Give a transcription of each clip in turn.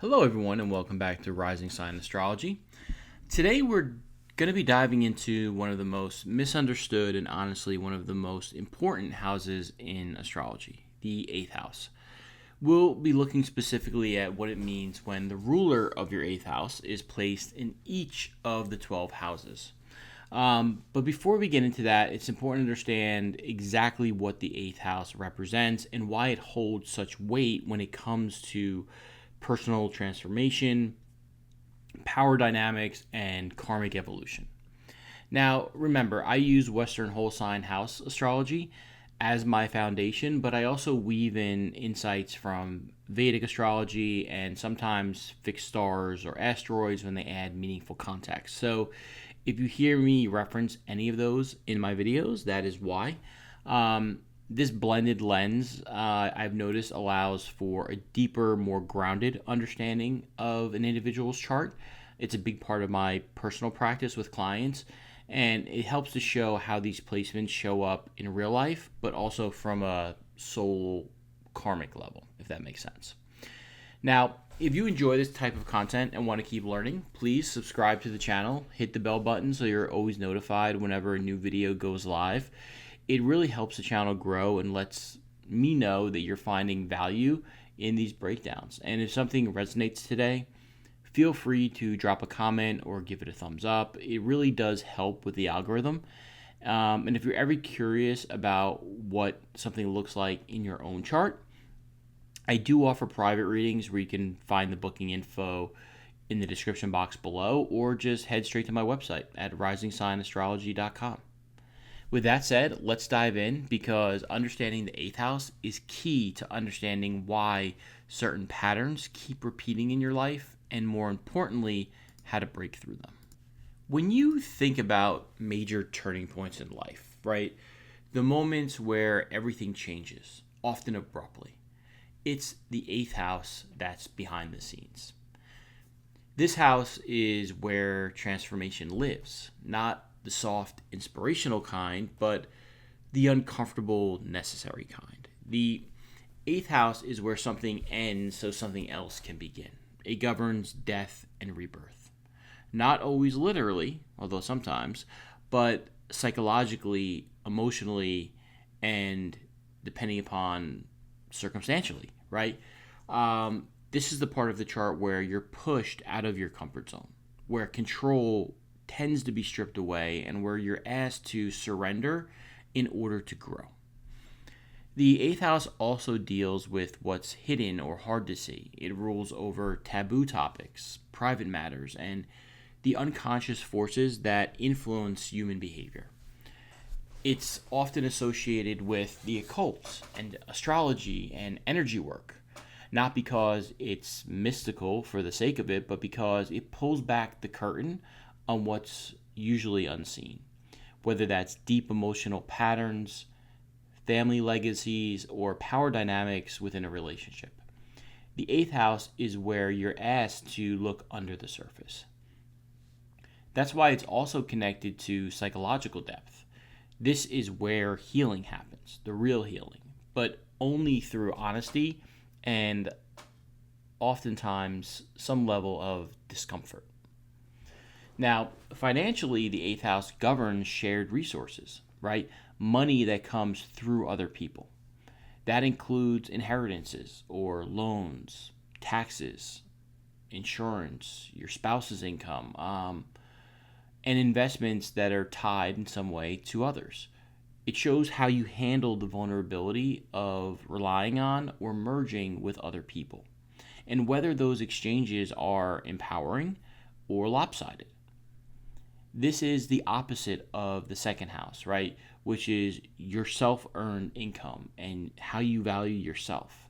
Hello, everyone, and welcome back to Rising Sign Astrology. Today, we're going to be diving into one of the most misunderstood and honestly one of the most important houses in astrology, the 8th house. We'll be looking specifically at what it means when the ruler of your 8th house is placed in each of the 12 houses. But before we get into that, it's important to understand exactly what the 8th house represents and why it holds such weight when it comes to personal transformation, power dynamics, and karmic evolution. Now, remember, I use Western whole sign house astrology as my foundation, but I also weave in insights from Vedic astrology and sometimes fixed stars or asteroids when they add meaningful context. So, if you hear me reference any of those in my videos, that is why. This blended lens, I've noticed, allows for a deeper, more grounded understanding of an individual's chart. It's a big part of my personal practice with clients, and it helps to show how these placements show up in real life, but also from a soul karmic level, if that makes sense. Now, if you enjoy this type of content and want to keep learning, please subscribe to the channel, hit the bell button so you're always notified whenever a new video goes live. It really helps the channel grow and lets me know that you're finding value in these breakdowns. And if something resonates today, feel free to drop a comment or give it a thumbs up. It really does help with the algorithm. And if you're ever curious about what something looks like in your own chart, I do offer private readings where you can find the booking info in the description box below, or just head straight to my website at risingsignastrology.com. With that said, let's dive in, because understanding the 8th house is key to understanding why certain patterns keep repeating in your life, and more importantly, how to break through them. When you think about major turning points in life, right, the moments where everything changes, often abruptly, it's the 8th house that's behind the scenes. This house is where transformation lives, not the soft, inspirational kind, but the uncomfortable, necessary kind. The 8th house is where something ends so something else can begin. It governs death and rebirth. Not always literally, although sometimes, but psychologically, emotionally, and depending upon circumstantially, right? This is the part of the chart where you're pushed out of your comfort zone, where control tends to be stripped away, and where you're asked to surrender in order to grow. The 8th house also deals with what's hidden or hard to see. It rules over taboo topics, private matters, and the unconscious forces that influence human behavior. It's often associated with the occult and astrology and energy work, not because it's mystical for the sake of it, but because it pulls back the curtain on what's usually unseen, whether that's deep emotional patterns, family legacies, or power dynamics within a relationship. The 8th house is where you're asked to look under the surface. That's why it's also connected to psychological depth. This is where healing happens, the real healing, but only through honesty and oftentimes some level of discomfort. Now, financially, the 8th house governs shared resources, right? Money that comes through other people. That includes inheritances or loans, taxes, insurance, your spouse's income, and investments that are tied in some way to others. It shows how you handle the vulnerability of relying on or merging with other people, and whether those exchanges are empowering or lopsided. This is the opposite of the 2nd house, right? Which is your self-earned income and how you value yourself.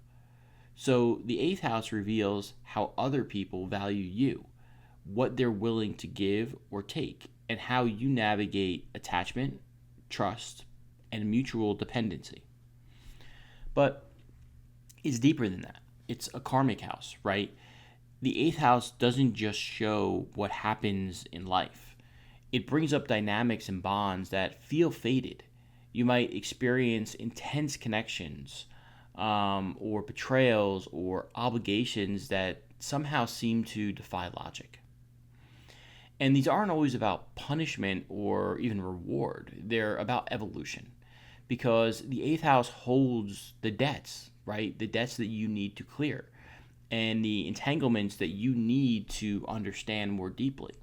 So the 8th house reveals how other people value you, what they're willing to give or take, and how you navigate attachment, trust, and mutual dependency. But it's deeper than that. It's a karmic house, right? The 8th house doesn't just show what happens in life. It brings up dynamics and bonds that feel fated. You might experience intense connections, or betrayals or obligations that somehow seem to defy logic. And these aren't always about punishment or even reward. They're about evolution. Because the eighth house holds the debts, right? The debts that you need to clear and the entanglements that you need to understand more deeply.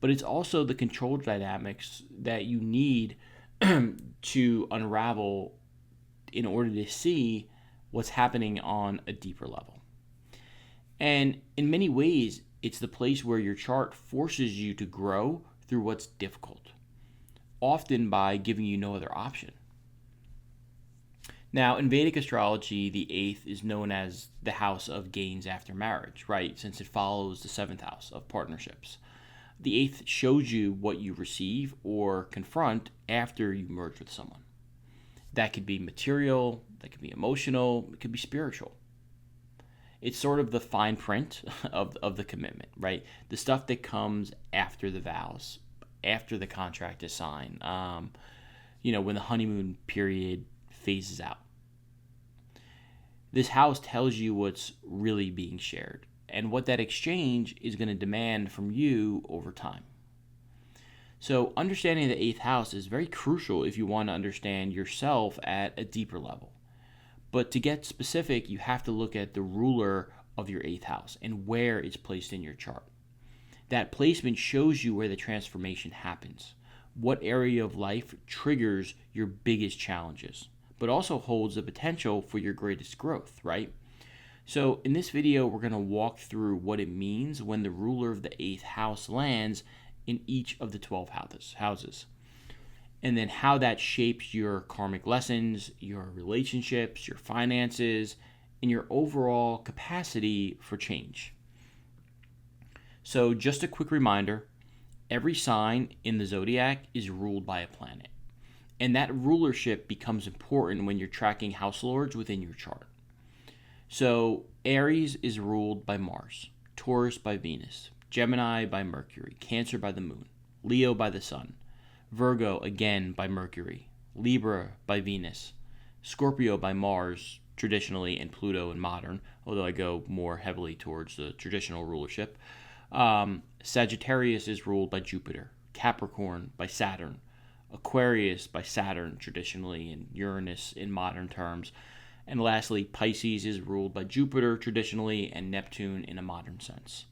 But it's also the control dynamics that you need to unravel in order to see what's happening on a deeper level. And in many ways, it's the place where your chart forces you to grow through what's difficult, often by giving you no other option. Now, in Vedic astrology, the eighth is known as the house of gains after marriage, right? Since it follows the seventh house of partnerships. The eighth shows you what you receive or confront after you merge with someone. That could be material, that could be emotional, it could be spiritual. It's sort of the fine print of the commitment, right? The stuff that comes after the vows, after the contract is signed, when the honeymoon period phases out. This house tells you what's really being shared and what that exchange is going to demand from you over time. So understanding the eighth house is very crucial if you want to understand yourself at a deeper level. But to get specific, you have to look at the ruler of your eighth house and where it's placed in your chart. That placement shows you where the transformation happens, what area of life triggers your biggest challenges, but also holds the potential for your greatest growth, right? So in this video, we're going to walk through what it means when the ruler of the eighth house lands in each of the 12 houses. And then how that shapes your karmic lessons, your relationships, your finances, and your overall capacity for change. So just a quick reminder, every sign in the zodiac is ruled by a planet. And that rulership becomes important when you're tracking house lords within your chart. So Aries is ruled by Mars, Taurus by Venus, Gemini by Mercury, Cancer by the Moon, Leo by the Sun, Virgo again by Mercury, Libra by Venus, Scorpio by Mars traditionally, and Pluto in modern, although I go more heavily towards the traditional rulership. Sagittarius is ruled by Jupiter, Capricorn by Saturn, Aquarius by Saturn traditionally, and Uranus in modern terms. And lastly, Pisces is ruled by Jupiter traditionally and Neptune in a modern sense.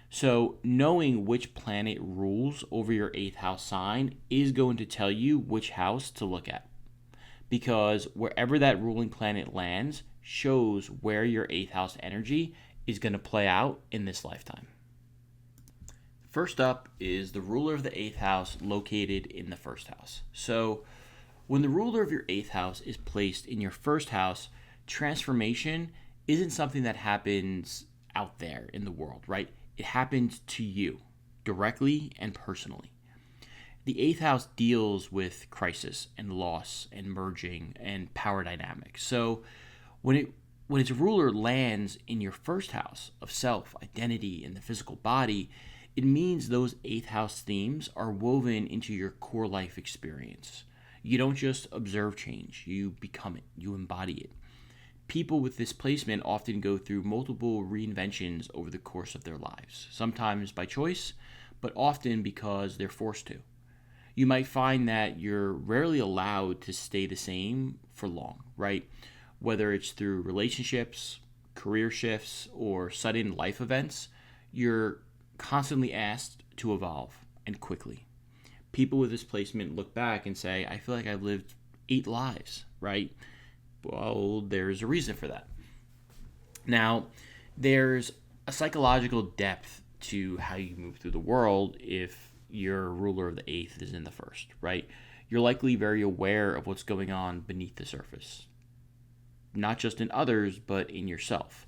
So knowing which planet rules over your eighth house sign is going to tell you which house to look at. Because wherever that ruling planet lands shows where your eighth house energy is going to play out in this lifetime. First up is the ruler of the eighth house located in the first house. So when the ruler of your eighth house is placed in your first house, transformation isn't something that happens out there in the world, right? It happens to you directly and personally. The eighth house deals with crisis and loss and merging and power dynamics. So when its ruler lands in your first house of self, identity, and the physical body, it means those eighth house themes are woven into your core life experience. You don't just observe change, you become it, you embody it. People with this placement often go through multiple reinventions over the course of their lives, sometimes by choice, but often because they're forced to. You might find that you're rarely allowed to stay the same for long, right? Whether it's through relationships, career shifts, or sudden life events, you're constantly asked to evolve, and quickly. People with this placement look back and say, I feel like I've lived 8 lives, right? Well, there's a reason for that. Now, there's a psychological depth to how you move through the world if your ruler of the eighth is in the first, right? You're likely very aware of what's going on beneath the surface, not just in others, but in yourself.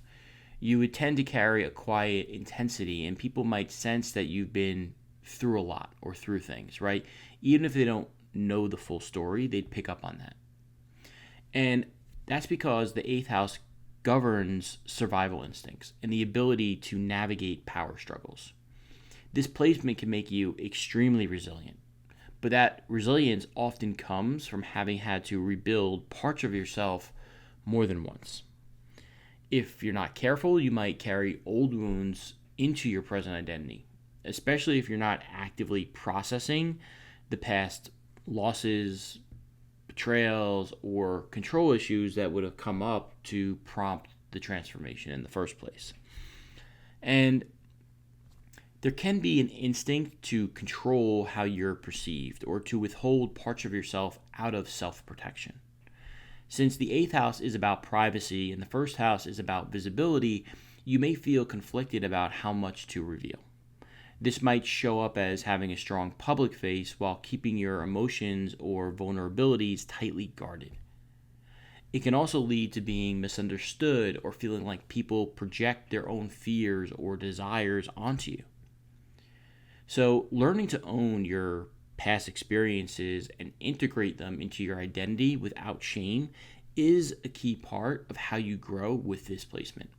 You would tend to carry a quiet intensity, and people might sense that you've been through a lot or through things, right? Even if they don't know the full story, they'd pick up on that. And that's because the eighth house governs survival instincts and the ability to navigate power struggles. This placement can make you extremely resilient, but that resilience often comes from having had to rebuild parts of yourself more than once. If you're not careful, you might carry old wounds into your present identity, especially if you're not actively processing the past losses, betrayals, or control issues that would have come up to prompt the transformation in the first place. And there can be an instinct to control how you're perceived or to withhold parts of yourself out of self-protection. Since the eighth house is about privacy and the first house is about visibility, you may feel conflicted about how much to reveal. This might show up as having a strong public face while keeping your emotions or vulnerabilities tightly guarded. It can also lead to being misunderstood or feeling like people project their own fears or desires onto you. So, learning to own your past experiences and integrate them into your identity without shame is a key part of how you grow with this placement.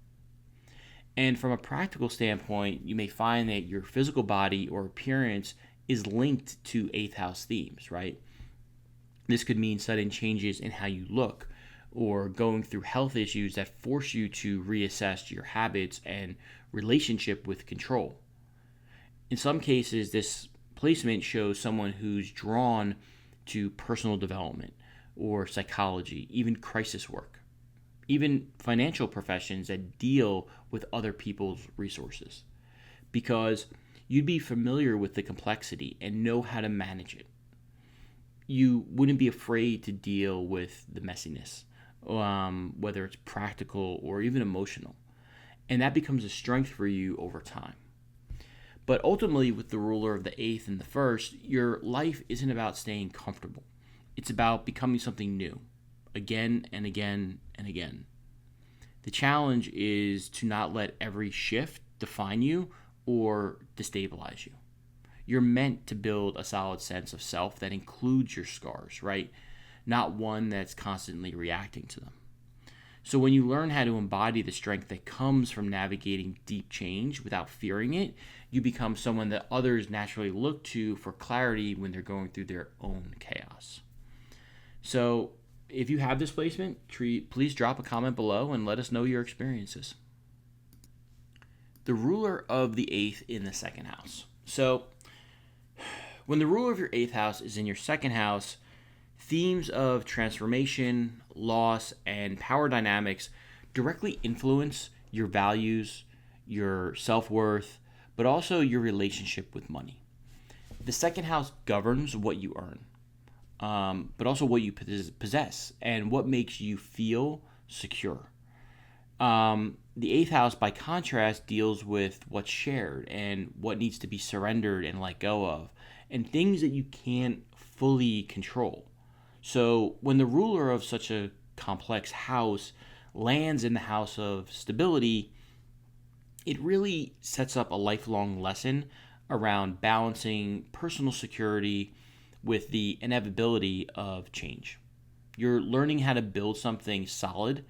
And from a practical standpoint, you may find that your physical body or appearance is linked to eighth house themes, right? This could mean sudden changes in how you look or going through health issues that force you to reassess your habits and relationship with control. In some cases, this placement shows someone who's drawn to personal development or psychology, even crisis work, even financial professions that deal with other people's resources, because you'd be familiar with the complexity and know how to manage it. You wouldn't be afraid to deal with the messiness, whether it's practical or even emotional, and that becomes a strength for you over time. But ultimately, with the ruler of the eighth and the first, your life isn't about staying comfortable. It's about becoming something new, again and again and again. The challenge is to not let every shift define you or destabilize you. You're meant to build a solid sense of self that includes your scars, right? Not one that's constantly reacting to them. So when you learn how to embody the strength that comes from navigating deep change without fearing it, you become someone that others naturally look to for clarity when they're going through their own chaos. So if you have this placement, please drop a comment below and let us know your experiences. The ruler of the eighth in the second house. So when the ruler of your eighth house is in your second house, themes of transformation, loss, and power dynamics directly influence your values, your self-worth, but also your relationship with money. The second house governs what you earn, but also what you possess and what makes you feel secure. The eighth house, by contrast, deals with what's shared and what needs to be surrendered and let go of, and things that you can't fully control. So when the ruler of such a complex house lands in the house of stability, it really sets up a lifelong lesson around balancing personal security with the inevitability of change. You're learning how to build something solid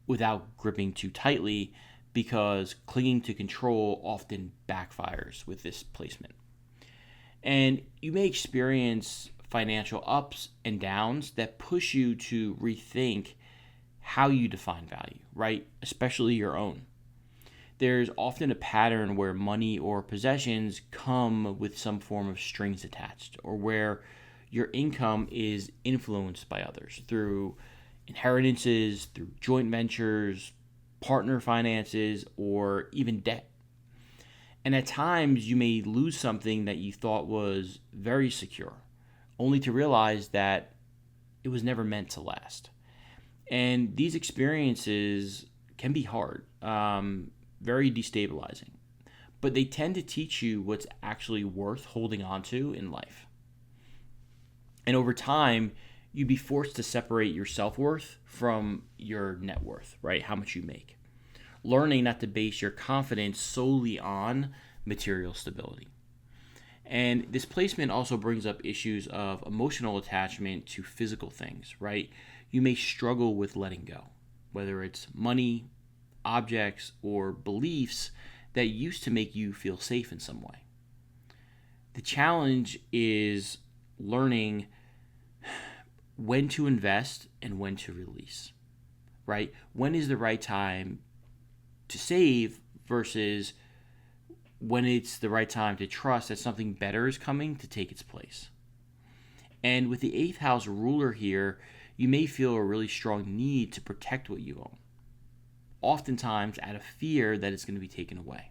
without gripping too tightly, because clinging to control often backfires with this placement. And you may experience financial ups and downs that push you to rethink how you define value, right? Especially your own. There's often a pattern where money or possessions come with some form of strings attached, or where your income is influenced by others through inheritances, through joint ventures, partner finances, or even debt. And at times you may lose something that you thought was very secure, only to realize that it was never meant to last. And these experiences can be hard, very destabilizing, but they tend to teach you what's actually worth holding on to in life. And over time, you'd be forced to separate your self-worth from your net worth, right? How much you make. Learning not to base your confidence solely on material stability. And this placement also brings up issues of emotional attachment to physical things, right? You may struggle with letting go, whether it's money, objects, or beliefs that used to make you feel safe in some way. The challenge is learning when to invest and when to release, right? When is the right time to save versus when it's the right time to trust that something better is coming to take its place. And with the eighth house ruler here, you may feel a really strong need to protect what you own, oftentimes out of fear that it's going to be taken away.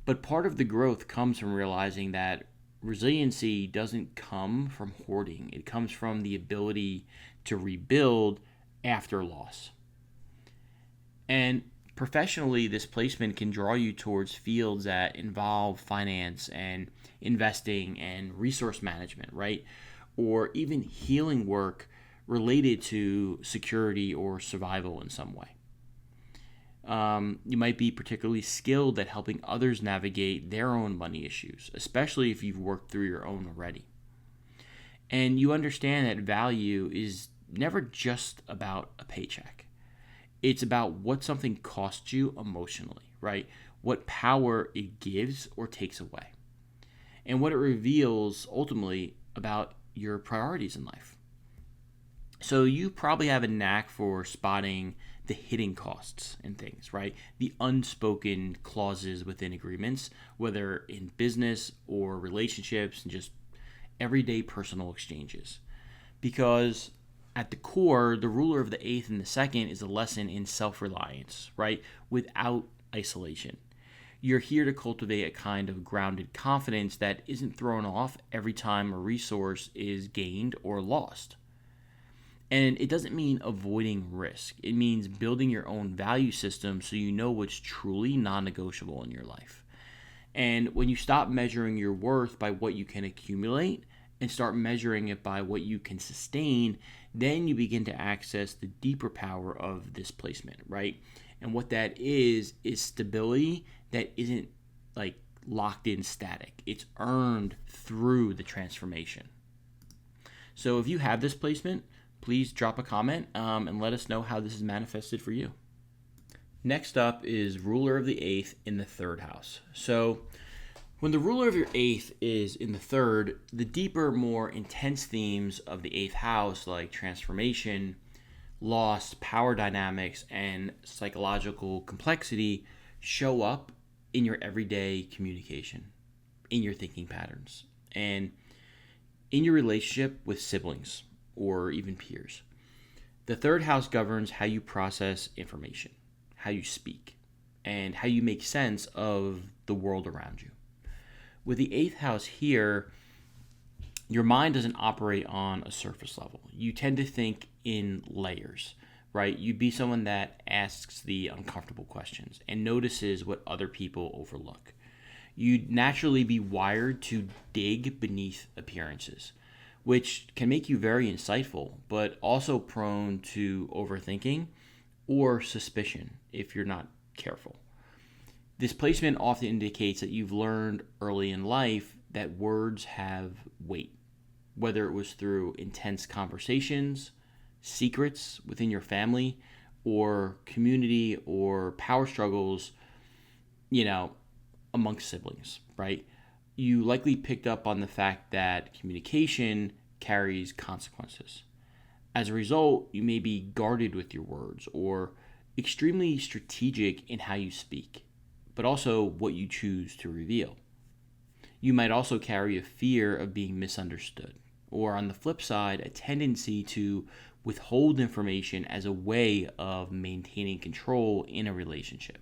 But part of the growth comes from realizing that resiliency doesn't come from hoarding. It comes from the ability to rebuild after loss. And professionally, this placement can draw you towards fields that involve finance and investing and resource management, right? Or even healing work related to security or survival in some way. You might be particularly skilled at helping others navigate their own money issues, especially if you've worked through your own already. And you understand that value is never just about a paycheck. It's about what something costs you emotionally, right? What power it gives or takes away. And what it reveals ultimately about your priorities in life. So you probably have a knack for spotting the hidden costs in things, right? The unspoken clauses within agreements, whether in business or relationships and just everyday personal exchanges. Because at the core, the ruler of the eighth and the second is a lesson in self-reliance, right? Without isolation. You're here to cultivate a kind of grounded confidence that isn't thrown off every time a resource is gained or lost. And it doesn't mean avoiding risk. It means building your own value system so you know what's truly non-negotiable in your life. And when you stop measuring your worth by what you can accumulate and start measuring it by what you can sustain, then you begin to access the deeper power of this placement, right? And what that is stability that isn't like locked in static. It's earned through the transformation. So if you have this placement, please drop a comment and let us know how this is manifested for you. Next up is ruler of the eighth in the third house. So when the ruler of your eighth is in the third, the deeper, more intense themes of the eighth house, like transformation, loss, power dynamics, and psychological complexity, show up in your everyday communication, in your thinking patterns, and in your relationship with siblings or even peers. The third house governs how you process information, how you speak, and how you make sense of the world around you. With the eighth house here, your mind doesn't operate on a surface level. You tend to think in layers, right? You'd be someone that asks the uncomfortable questions and notices what other people overlook. You'd naturally be wired to dig beneath appearances, which can make you very insightful, but also prone to overthinking or suspicion if you're not careful. This placement often indicates that you've learned early in life that words have weight, whether it was through intense conversations, secrets within your family, or community or power struggles, amongst siblings, right? You likely picked up on the fact that communication carries consequences. As a result, you may be guarded with your words or extremely strategic in how you speak, but also what you choose to reveal. You might also carry a fear of being misunderstood, or on the flip side, a tendency to withhold information as a way of maintaining control in a relationship.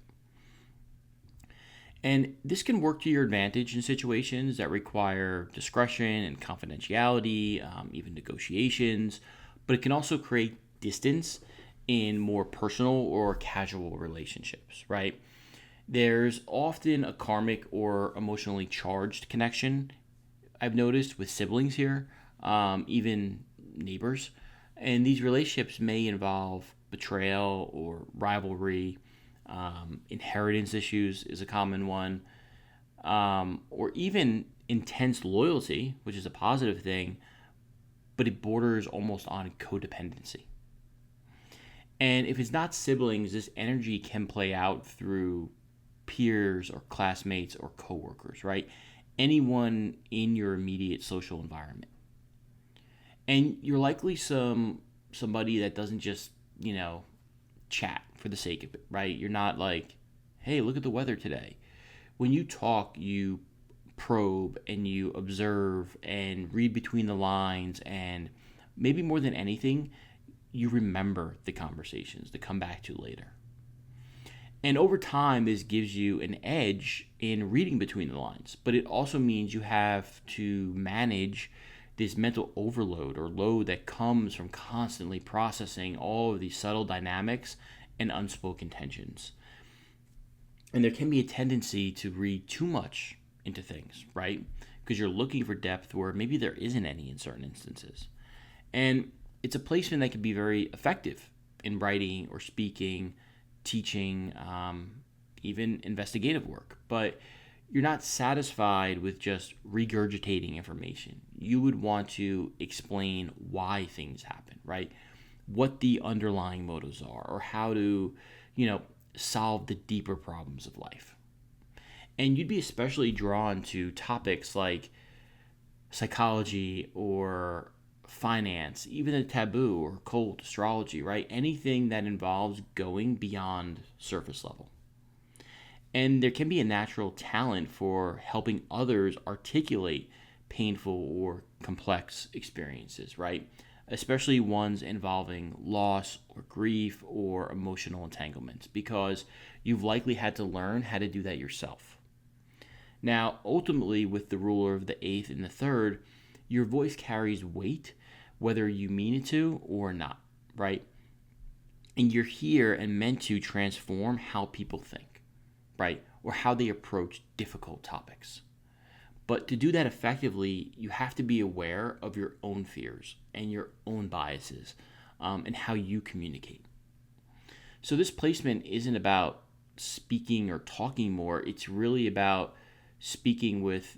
And this can work to your advantage in situations that require discretion and confidentiality, even negotiations, but it can also create distance in more personal or casual relationships, right? There's often a karmic or emotionally charged connection, I've noticed, with siblings here, even neighbors. And these relationships may involve betrayal or rivalry. Inheritance issues is a common one, or even intense loyalty, which is a positive thing, but it borders almost on codependency. And if it's not siblings, this energy can play out through peers or classmates or coworkers, right? Anyone in your immediate social environment. And you're likely somebody that doesn't just, chat for the sake of it, right? You're not like hey, look at the weather today. When you talk, you probe and you observe and read between the lines, and maybe more than anything, you remember the conversations to come back to later. And over time, this gives you an edge in reading between the lines, but it also means you have to manage this mental overload or load that comes from constantly processing all of these subtle dynamics and unspoken tensions. And there can be a tendency to read too much into things, right? Because you're looking for depth where maybe there isn't any in certain instances. And it's a placement that can be very effective in writing or speaking, teaching, even investigative work. But you're not satisfied with just regurgitating information. You would want to explain why things happen, right? What the underlying motives are, or how to, solve the deeper problems of life. And you'd be especially drawn to topics like psychology or finance, even a taboo or cold astrology, right? Anything that involves going beyond surface level. And there can be a natural talent for helping others articulate painful or complex experiences, right? Especially ones involving loss or grief or emotional entanglements, because you've likely had to learn how to do that yourself. Now, ultimately, with the ruler of the eighth and the third, your voice carries weight, whether you mean it to or not, right? And you're here and meant to transform how people think, right? Or how they approach difficult topics. But to do that effectively, you have to be aware of your own fears and your own biases, and how you communicate. So this placement isn't about speaking or talking more. It's really about speaking with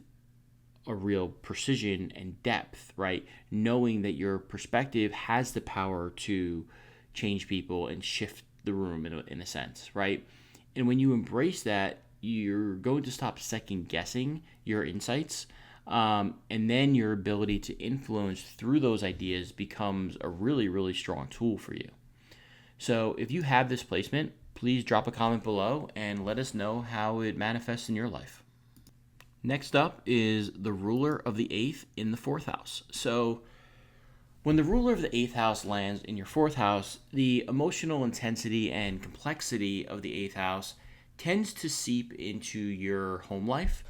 a real precision and depth, right? Knowing that your perspective has the power to change people and shift the room in a sense, right? And when you embrace that, you're going to stop second guessing your insights, and then your ability to influence through those ideas becomes a really, really strong tool for you. So if you have this placement, please drop a comment below and let us know how it manifests in your life. Next up is the ruler of the eighth in the fourth house. So when the ruler of the eighth house lands in your fourth house, the emotional intensity and complexity of the eighth house tends to seep into your home life,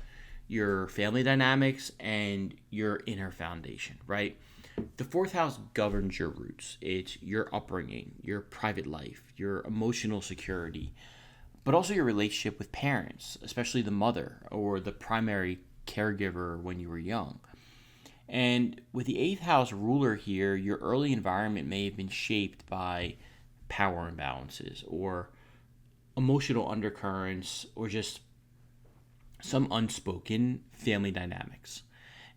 your family dynamics, and your inner foundation, right? The fourth house governs your roots. It's your upbringing, your private life, your emotional security, but also your relationship with parents, especially the mother or the primary caregiver when you were young. And with the eighth house ruler here, your early environment may have been shaped by power imbalances or emotional undercurrents or just some unspoken family dynamics.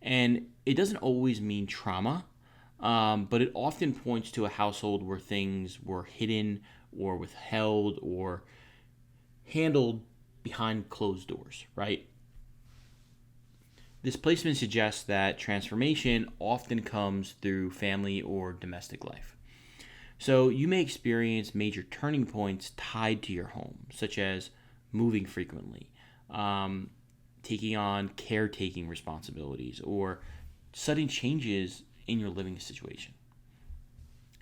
And it doesn't always mean trauma, but it often points to a household where things were hidden or withheld or handled behind closed doors, right? This placement suggests that transformation often comes through family or domestic life. So you may experience major turning points tied to your home, such as moving frequently, taking on caretaking responsibilities, or sudden changes in your living situation.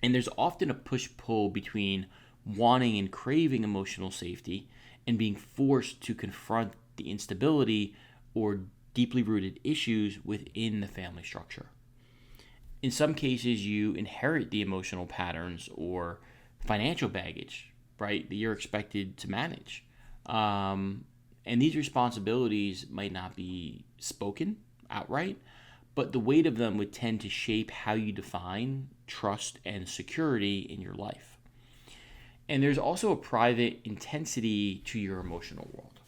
And there's often a push-pull between wanting and craving emotional safety and being forced to confront the instability or deeply rooted issues within the family structure. In some cases, you inherit the emotional patterns or financial baggage, right, that you're expected to manage. And these responsibilities might not be spoken outright, but the weight of them would tend to shape how you define trust and security in your life. And there's also a private intensity to your emotional world.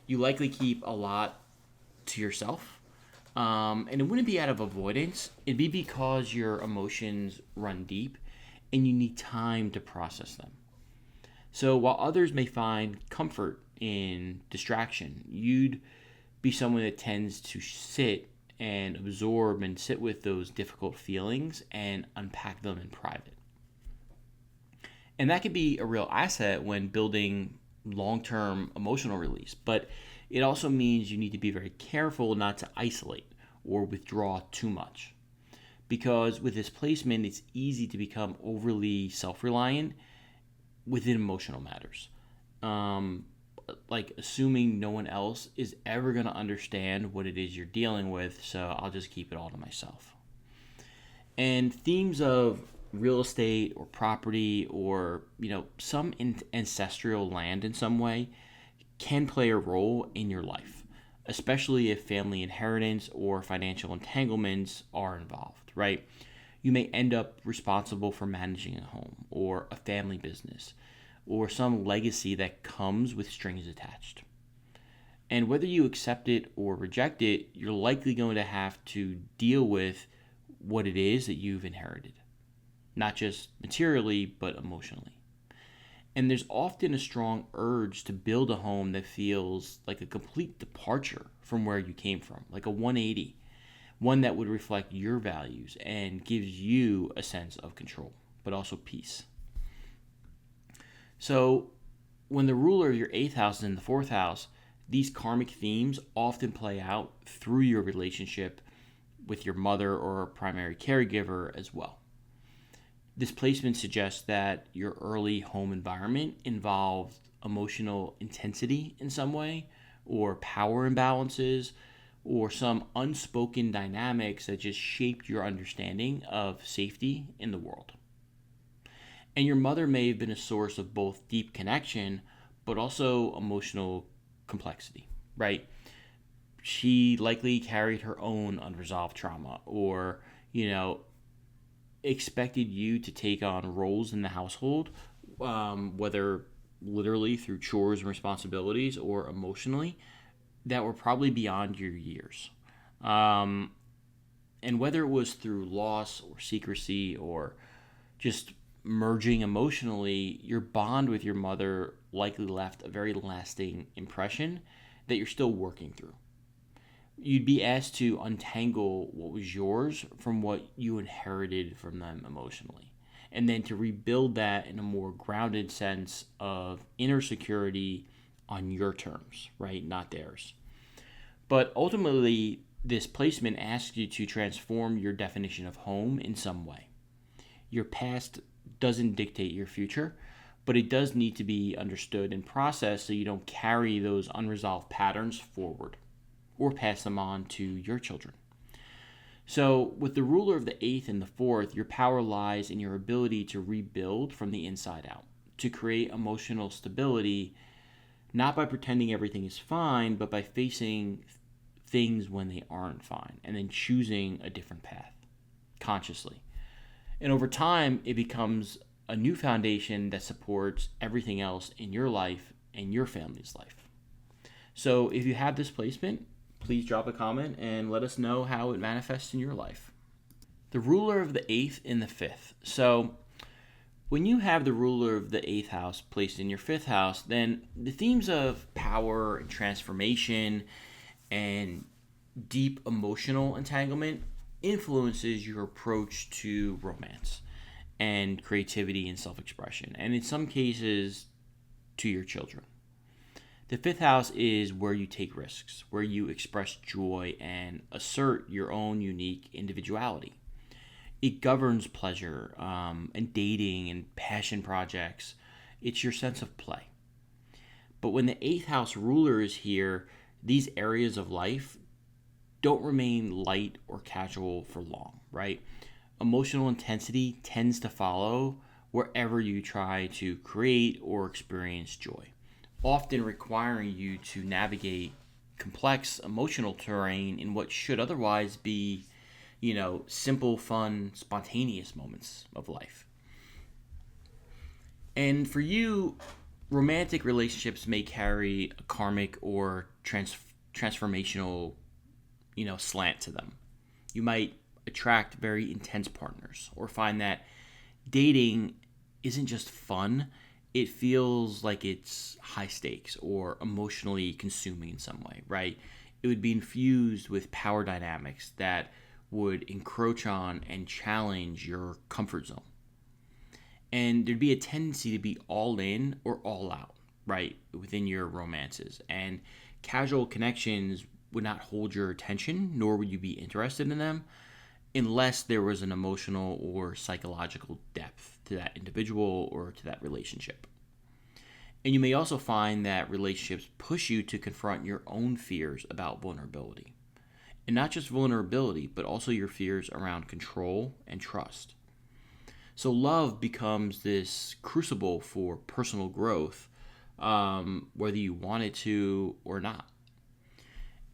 You likely keep a lot to yourself. And it wouldn't be out of avoidance. It'd be because your emotions run deep and you need time to process them. So while others may find comfort in distraction, you'd be someone that tends to sit and absorb and sit with those difficult feelings and unpack them in private. And that could be a real asset when building long-term emotional release, but it also means you need to be very careful not to isolate or withdraw too much. Because with this placement, it's easy to become overly self-reliant within emotional matters. Like assuming no one else is ever going to understand what it is you're dealing with, so I'll just keep it all to myself. And themes of real estate or property or some ancestral land in some way can play a role in your life, especially if family inheritance or financial entanglements are involved, right? You may end up responsible for managing a home or a family business or some legacy that comes with strings attached. And whether you accept it or reject it, you're likely going to have to deal with what it is that you've inherited, not just materially, but emotionally. And there's often a strong urge to build a home that feels like a complete departure from where you came from, like a 180, one that would reflect your values and gives you a sense of control, but also peace. So when the ruler of your 8th house is in the 4th house, these karmic themes often play out through your relationship with your mother or primary caregiver as well. This placement suggests that your early home environment involved emotional intensity in some way, or power imbalances, or some unspoken dynamics that just shaped your understanding of safety in the world. And your mother may have been a source of both deep connection, but also emotional complexity, right? She likely carried her own unresolved trauma, or, expected you to take on roles in the household, whether literally through chores and responsibilities or emotionally, that were probably beyond your years. And whether it was through loss or secrecy or just merging emotionally, your bond with your mother likely left a very lasting impression that you're still working through. You'd be asked to untangle what was yours from what you inherited from them emotionally, and then to rebuild that in a more grounded sense of inner security on your terms, right? Not theirs. But ultimately, this placement asks you to transform your definition of home in some way. Your past doesn't dictate your future, but it does need to be understood and processed so you don't carry those unresolved patterns forward or pass them on to your children. So, with the ruler of the 8th and the 4th, your power lies in your ability to rebuild from the inside out, to create emotional stability, not by pretending everything is fine, but by facing things when they aren't fine, and then choosing a different path consciously. And over time, it becomes a new foundation that supports everything else in your life and your family's life. So, if you have this placement, please drop a comment and let us know how it manifests in your life. The ruler of the 8th and the 5th. So when you have the ruler of the 8th house placed in your 5th house, then the themes of power and transformation and deep emotional entanglement influences your approach to romance and creativity and self-expression, and in some cases to your children. The 5th house is where you take risks, where you express joy and assert your own unique individuality. It governs pleasure and dating and passion projects. It's your sense of play. But when the 8th house ruler is here, these areas of life don't remain light or casual for long, right? Emotional intensity tends to follow wherever you try to create or experience joy, often requiring you to navigate complex emotional terrain in what should otherwise be, simple, fun, spontaneous moments of life. And for you, romantic relationships may carry a karmic or transformational, slant to them. You might attract very intense partners or find that dating isn't just fun. It feels like it's high stakes or emotionally consuming in some way, right? It would be infused with power dynamics that would encroach on and challenge your comfort zone. And there'd be a tendency to be all in or all out, right, within your romances. And casual connections would not hold your attention, nor would you be interested in them unless there was an emotional or psychological depth to that individual or to that relationship. And you may also find that relationships push you to confront your own fears about vulnerability. And not just vulnerability, but also your fears around control and trust. So love becomes this crucible for personal growth, whether you want it to or not.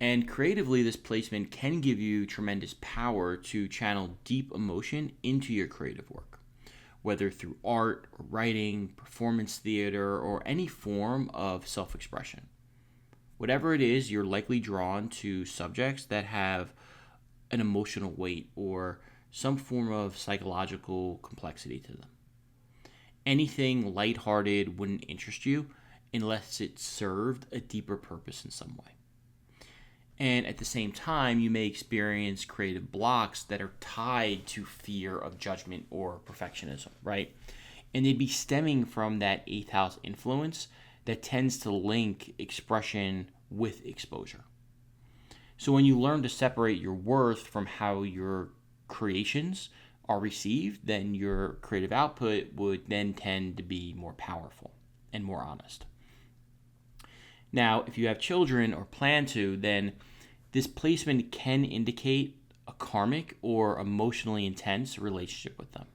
And creatively, this placement can give you tremendous power to channel deep emotion into your creative work, whether through art, or writing, performance theater, or any form of self-expression. Whatever it is, you're likely drawn to subjects that have an emotional weight or some form of psychological complexity to them. Anything lighthearted wouldn't interest you unless it served a deeper purpose in some way. And at the same time, you may experience creative blocks that are tied to fear of judgment or perfectionism, right? And they'd be stemming from that eighth house influence that tends to link expression with exposure. So when you learn to separate your worth from how your creations are received, then your creative output would then tend to be more powerful and more honest. Now, if you have children or plan to, then this placement can indicate a karmic or emotionally intense relationship with them.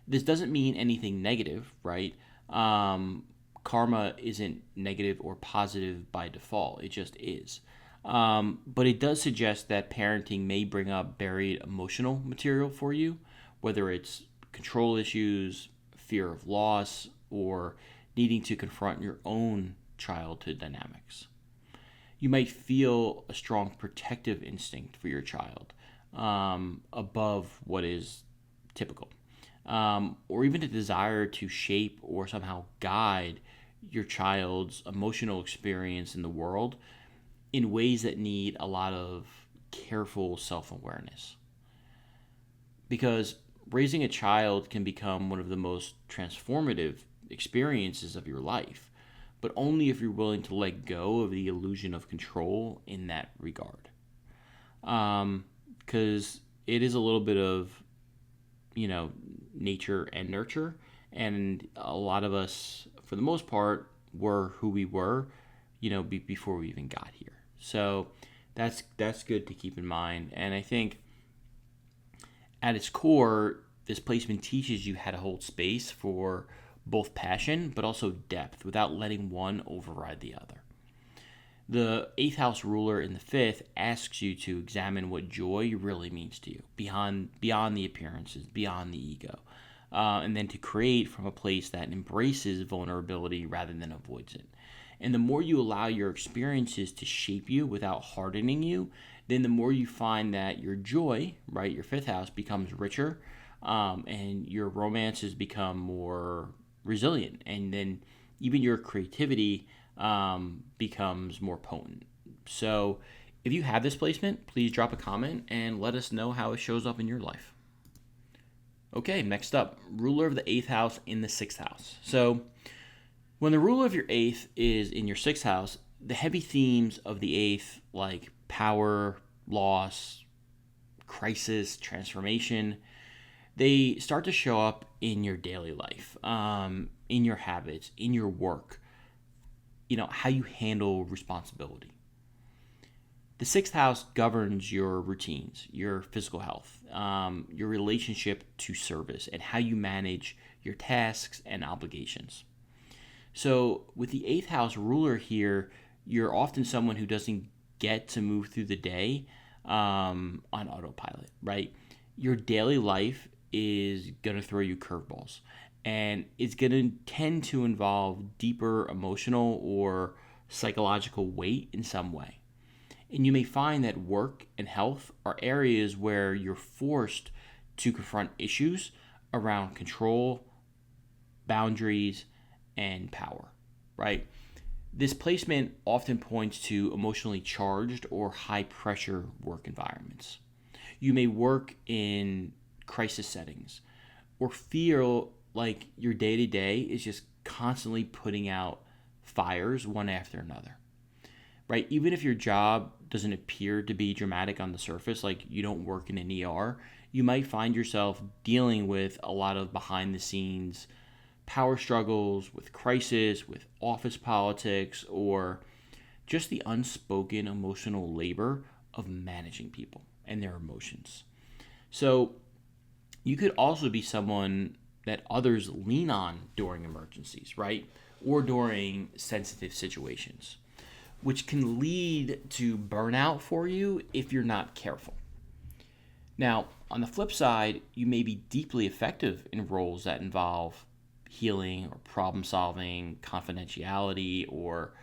This doesn't mean anything negative, right? Karma isn't negative or positive by default. It just is. But it does suggest that parenting may bring up buried emotional material for you, whether it's control issues, fear of loss, or needing to confront your own childhood dynamics. You might feel a strong protective instinct for your child above what is typical, or even a desire to shape or somehow guide your child's emotional experience in the world in ways that need a lot of careful self-awareness. Because raising a child can become one of the most transformative experiences of your life, but only if you're willing to let go of the illusion of control in that regard. Because it is a little bit of, nature and nurture, and a lot of us, for the most part, were who we were, before we even got here. So that's good to keep in mind. And I think at its core, this placement teaches you how to hold space for both passion but also depth without letting one override the other. The eighth house ruler in the fifth asks you to examine what joy really means to you, beyond the appearances, beyond the ego, and then to create from a place that embraces vulnerability rather than avoids it. And the more you allow your experiences to shape you without hardening you, then the more you find that your joy, right, your fifth house, becomes richer, and your romances become more resilient, and then even your creativity becomes more potent. So if you have this placement, please drop a comment and let us know how it shows up in your life. Okay, next up, ruler of the eighth house in the sixth house. So when the ruler of your eighth is in your sixth house, the heavy themes of the eighth, like power, loss, crisis, transformation, they start to show up in your daily life, in your habits, in your work, how you handle responsibility. The sixth house governs your routines, your physical health, your relationship to service, and how you manage your tasks and obligations. So with the eighth house ruler here, you're often someone who doesn't get to move through the day on autopilot, right? Your daily life is going to throw you curveballs, and it's going to tend to involve deeper emotional or psychological weight in some way. And you may find that work and health are areas where you're forced to confront issues around control, boundaries, and power, right? This placement often points to emotionally charged or high pressure work environments. You may work in crisis settings or feel like your day to day is just constantly putting out fires one after another, right? Even if your job doesn't appear to be dramatic on the surface, like you don't work in an ER, you might find yourself dealing with a lot of behind the scenes power struggles, with crisis, with office politics, or just the unspoken emotional labor of managing people and their emotions. So you could also be someone that others lean on during emergencies, right? Or during sensitive situations, which can lead to burnout for you if you're not careful. Now, on the flip side, you may be deeply effective in roles that involve healing or problem solving, confidentiality, or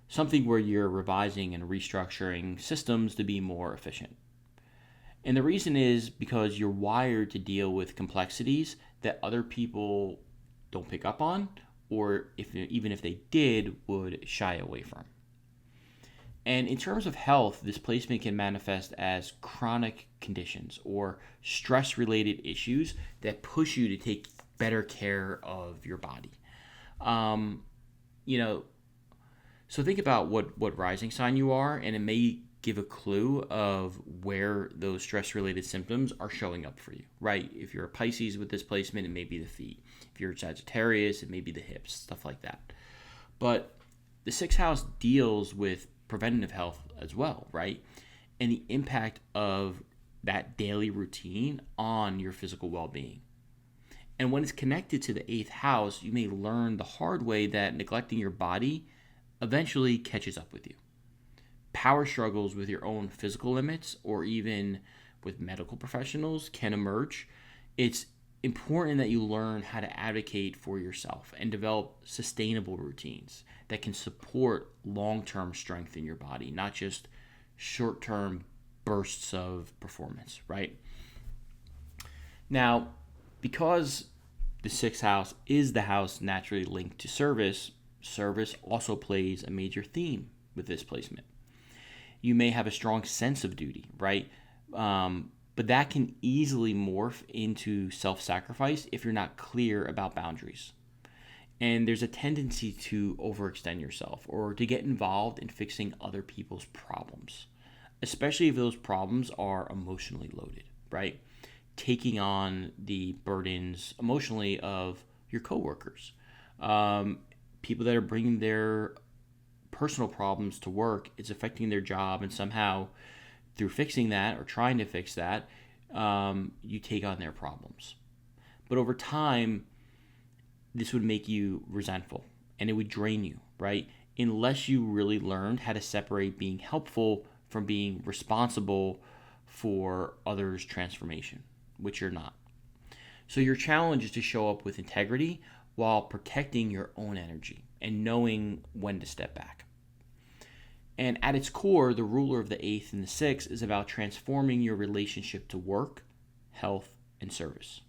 something where you're revising and restructuring systems to be more efficient. And the reason is because you're wired to deal with complexities that other people don't pick up on, or even if they did, would shy away from. And in terms of health, this placement can manifest as chronic conditions or stress-related issues that push you to take better care of your body. Um, you know, so think about what rising sign you are, and it may give a clue of where those stress-related symptoms are showing up for you, right? If you're a Pisces with this placement, it may be the feet. If you're a Sagittarius, it may be the hips, stuff like that. But the sixth house deals with preventative health as well, right? And the impact of that daily routine on your physical well-being. And when it's connected to the eighth house, you may learn the hard way that neglecting your body eventually catches up with you. Power struggles with your own physical limits or even with medical professionals can emerge. It's important that you learn how to advocate for yourself and develop sustainable routines that can support long-term strength in your body, not just short-term bursts of performance, right? Now, because the sixth house is the house naturally linked to service, service also plays a major theme with this placement. You may have a strong sense of duty, right? But that can easily morph into self-sacrifice if you're not clear about boundaries. And there's a tendency to overextend yourself or to get involved in fixing other people's problems, especially if those problems are emotionally loaded, right? Taking on the burdens emotionally of your coworkers, people that are bringing their personal problems to work. It's affecting their job, and somehow through fixing that or trying to fix that, you take on their problems. But over time, this would make you resentful and it would drain you, right? Unless you really learned how to separate being helpful from being responsible for others' transformation, which you're not. So your challenge is to show up with integrity while protecting your own energy and knowing when to step back. And at its core, the ruler of the eighth and the sixth is about transforming your relationship to work, health, and service.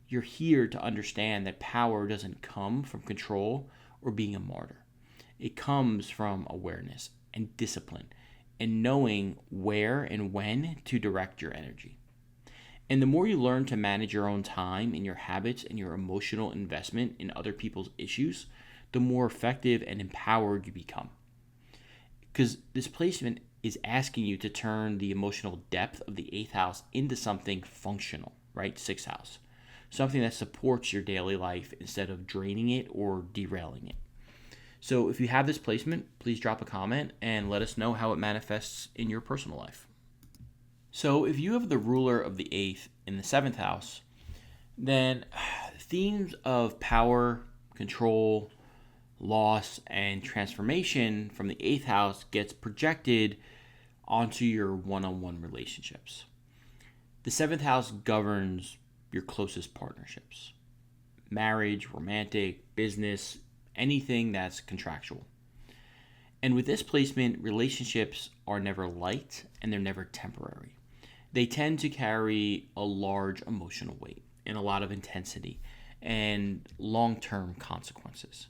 You're here to understand that power doesn't come from control or being a martyr. It comes from awareness and discipline and knowing where and when to direct your energy. And the more you learn to manage your own time and your habits and your emotional investment in other people's issues, the more effective and empowered you become. Because this placement is asking you to turn the emotional depth of the eighth house into something functional, right? Sixth house. Something that supports your daily life instead of draining it or derailing it. So if you have this placement, please drop a comment and let us know how it manifests in your personal life. So if you have the ruler of the eighth in the seventh house, then themes of power, control, loss, and transformation from the eighth house gets projected onto your one-on-one relationships. The seventh house governs your closest partnerships, marriage, romantic, business, anything that's contractual. And with this placement, relationships are never light and they're never temporary. They tend to carry a large emotional weight and a lot of intensity and long-term consequences.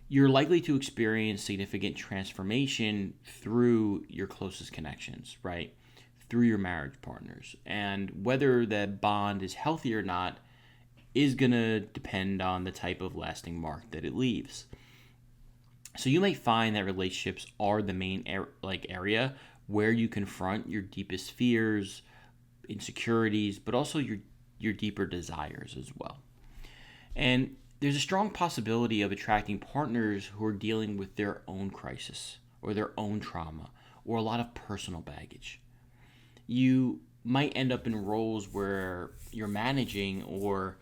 You're likely to experience significant transformation through your closest connections, right? Through your marriage partners. And whether that bond is healthy or not is going to depend on the type of lasting mark that it leaves. So you may find that relationships are the main area where you confront your deepest fears, insecurities, but also your deeper desires as well. And there's a strong possibility of attracting partners who are dealing with their own crisis or their own trauma or a lot of personal baggage. You might end up in roles where you're managing or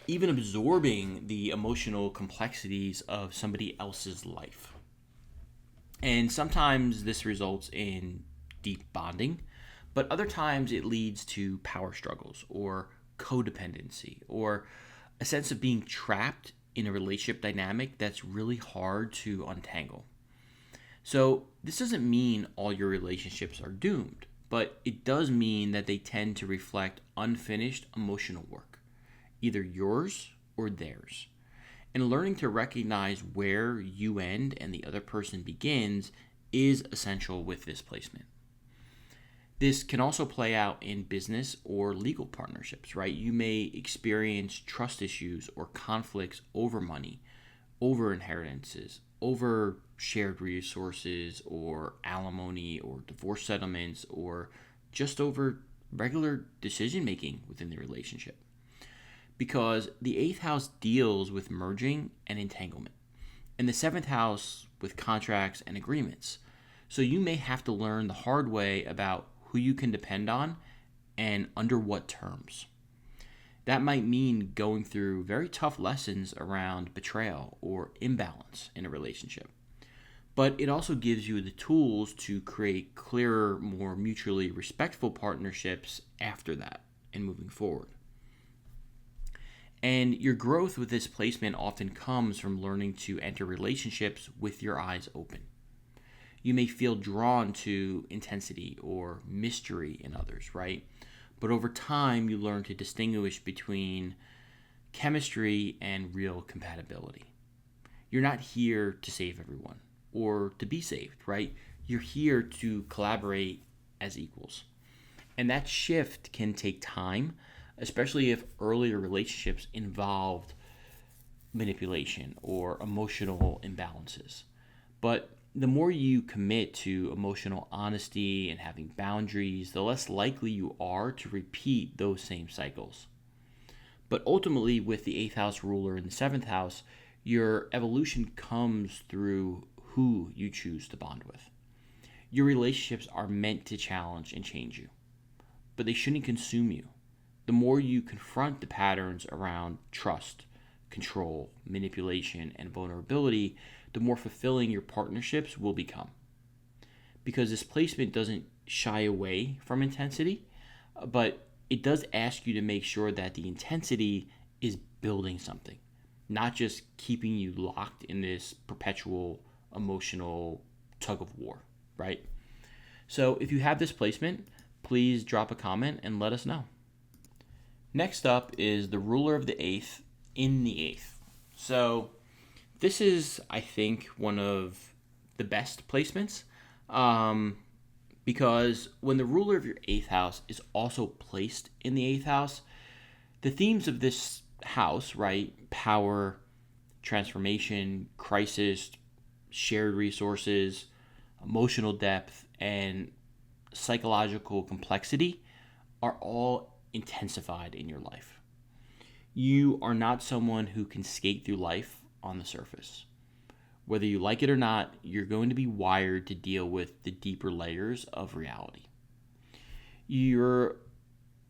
even absorbing the emotional complexities of somebody else's life. And sometimes this results in deep bonding, but other times it leads to power struggles or codependency or a sense of being trapped in a relationship dynamic that's really hard to untangle. So, this doesn't mean all your relationships are doomed, but it does mean that they tend to reflect unfinished emotional work, either yours or theirs. And learning to recognize where you end and the other person begins is essential with this placement. This can also play out in business or legal partnerships, right? You may experience trust issues or conflicts over money, over inheritances, over shared resources or alimony or divorce settlements or just over regular decision making within the relationship. Because the eighth house deals with merging and entanglement, and the seventh house with contracts and agreements. So you may have to learn the hard way about who you can depend on and under what terms. That might mean going through very tough lessons around betrayal or imbalance in a relationship. But it also gives you the tools to create clearer, more mutually respectful partnerships after that and moving forward. And your growth with this placement often comes from learning to enter relationships with your eyes open. You may feel drawn to intensity or mystery in others, right? But over time, you learn to distinguish between chemistry and real compatibility. You're not here to save everyone or to be saved, right? You're here to collaborate as equals. And that shift can take time, especially if earlier relationships involved manipulation or emotional imbalances. But the more you commit to emotional honesty and having boundaries, the less likely you are to repeat those same cycles. But ultimately, with the eighth house ruler in the seventh house, your evolution comes through who you choose to bond with. Your relationships are meant to challenge and change you, but they shouldn't consume you. The more you confront the patterns around trust, control, manipulation, and vulnerability, the more fulfilling your partnerships will become. Because this placement doesn't shy away from intensity, but it does ask you to make sure that the intensity is building something, not just keeping you locked in this perpetual emotional tug of war, right? So if you have this placement, please drop a comment and let us know. Next up is the ruler of the eighth in the eighth. So this is, I think, one of the best placements because when the ruler of your eighth house is also placed in the eighth house, the themes of this house, right? Power, transformation, crisis, shared resources, emotional depth, and psychological complexity are all intensified in your life. You are not someone who can skate through life on the surface. Whether you like it or not, you're going to be wired to deal with the deeper layers of reality. You're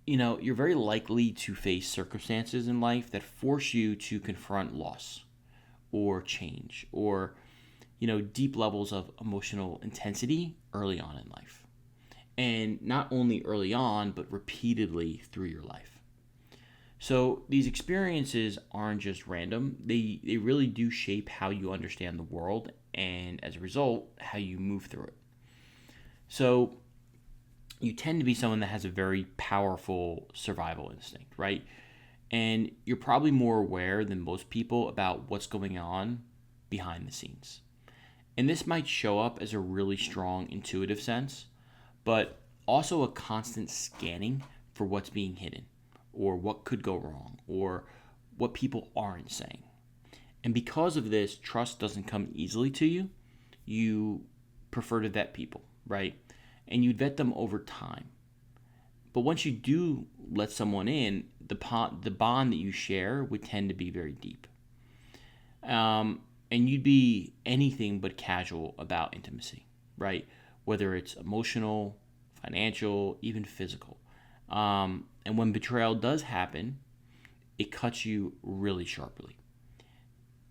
very likely to face circumstances in life that force you to confront loss or change or, deep levels of emotional intensity early on in life. And not only early on, but repeatedly through your life. So these experiences aren't just random. They really do shape how you understand the world and, as a result, how you move through it. So you tend to be someone that has a very powerful survival instinct, right? And you're probably more aware than most people about what's going on behind the scenes. And this might show up as a really strong intuitive sense, but also a constant scanning for what's being hidden or what could go wrong or what people aren't saying. And because of this, trust doesn't come easily to you. You prefer to vet people, right? And you vet them over time. But once you do let someone in, the bond that you share would tend to be very deep. And you'd be anything but casual about intimacy, right? Whether it's emotional, financial, even physical. And when betrayal does happen, it cuts you really sharply.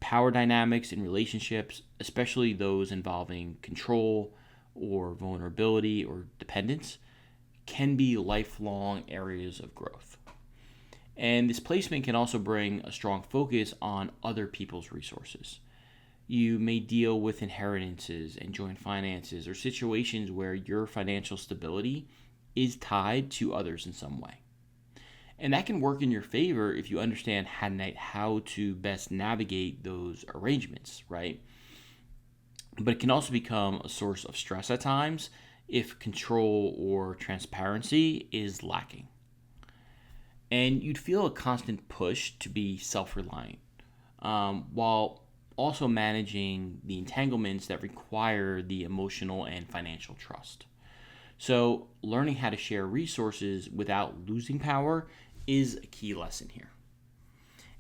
Power dynamics in relationships, especially those involving control or vulnerability or dependence, can be lifelong areas of growth. And this placement can also bring a strong focus on other people's resources. You may deal with inheritances and joint finances or situations where your financial stability is tied to others in some way. And that can work in your favor if you understand how to best navigate those arrangements, right? But it can also become a source of stress at times if control or transparency is lacking. And you'd feel a constant push to be self-reliant, while also managing the entanglements that require the emotional and financial trust. So, learning how to share resources without losing power is a key lesson here.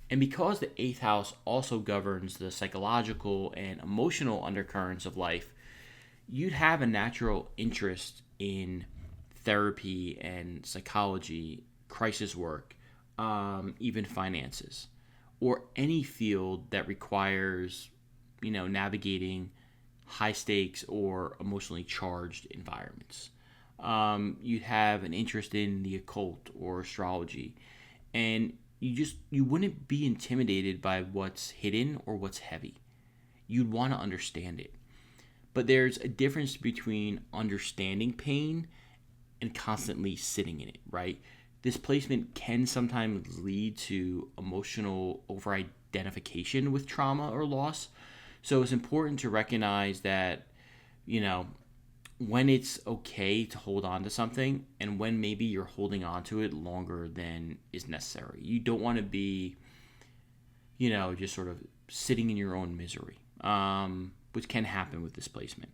And because the eighth house also governs the psychological and emotional undercurrents of life, you'd have a natural interest in therapy and psychology, crisis work, even finances, or any field that requires, navigating high stakes or emotionally charged environments. You'd have an interest in the occult or astrology, and you wouldn't be intimidated by what's hidden or what's heavy. You'd want to understand it. But there's a difference between understanding pain and constantly sitting in it, right? This placement can sometimes lead to emotional over-identification with trauma or loss. So it's important to recognize that, when it's okay to hold on to something and when maybe you're holding on to it longer than is necessary. You don't want to be, just sort of sitting in your own misery, which can happen with displacement.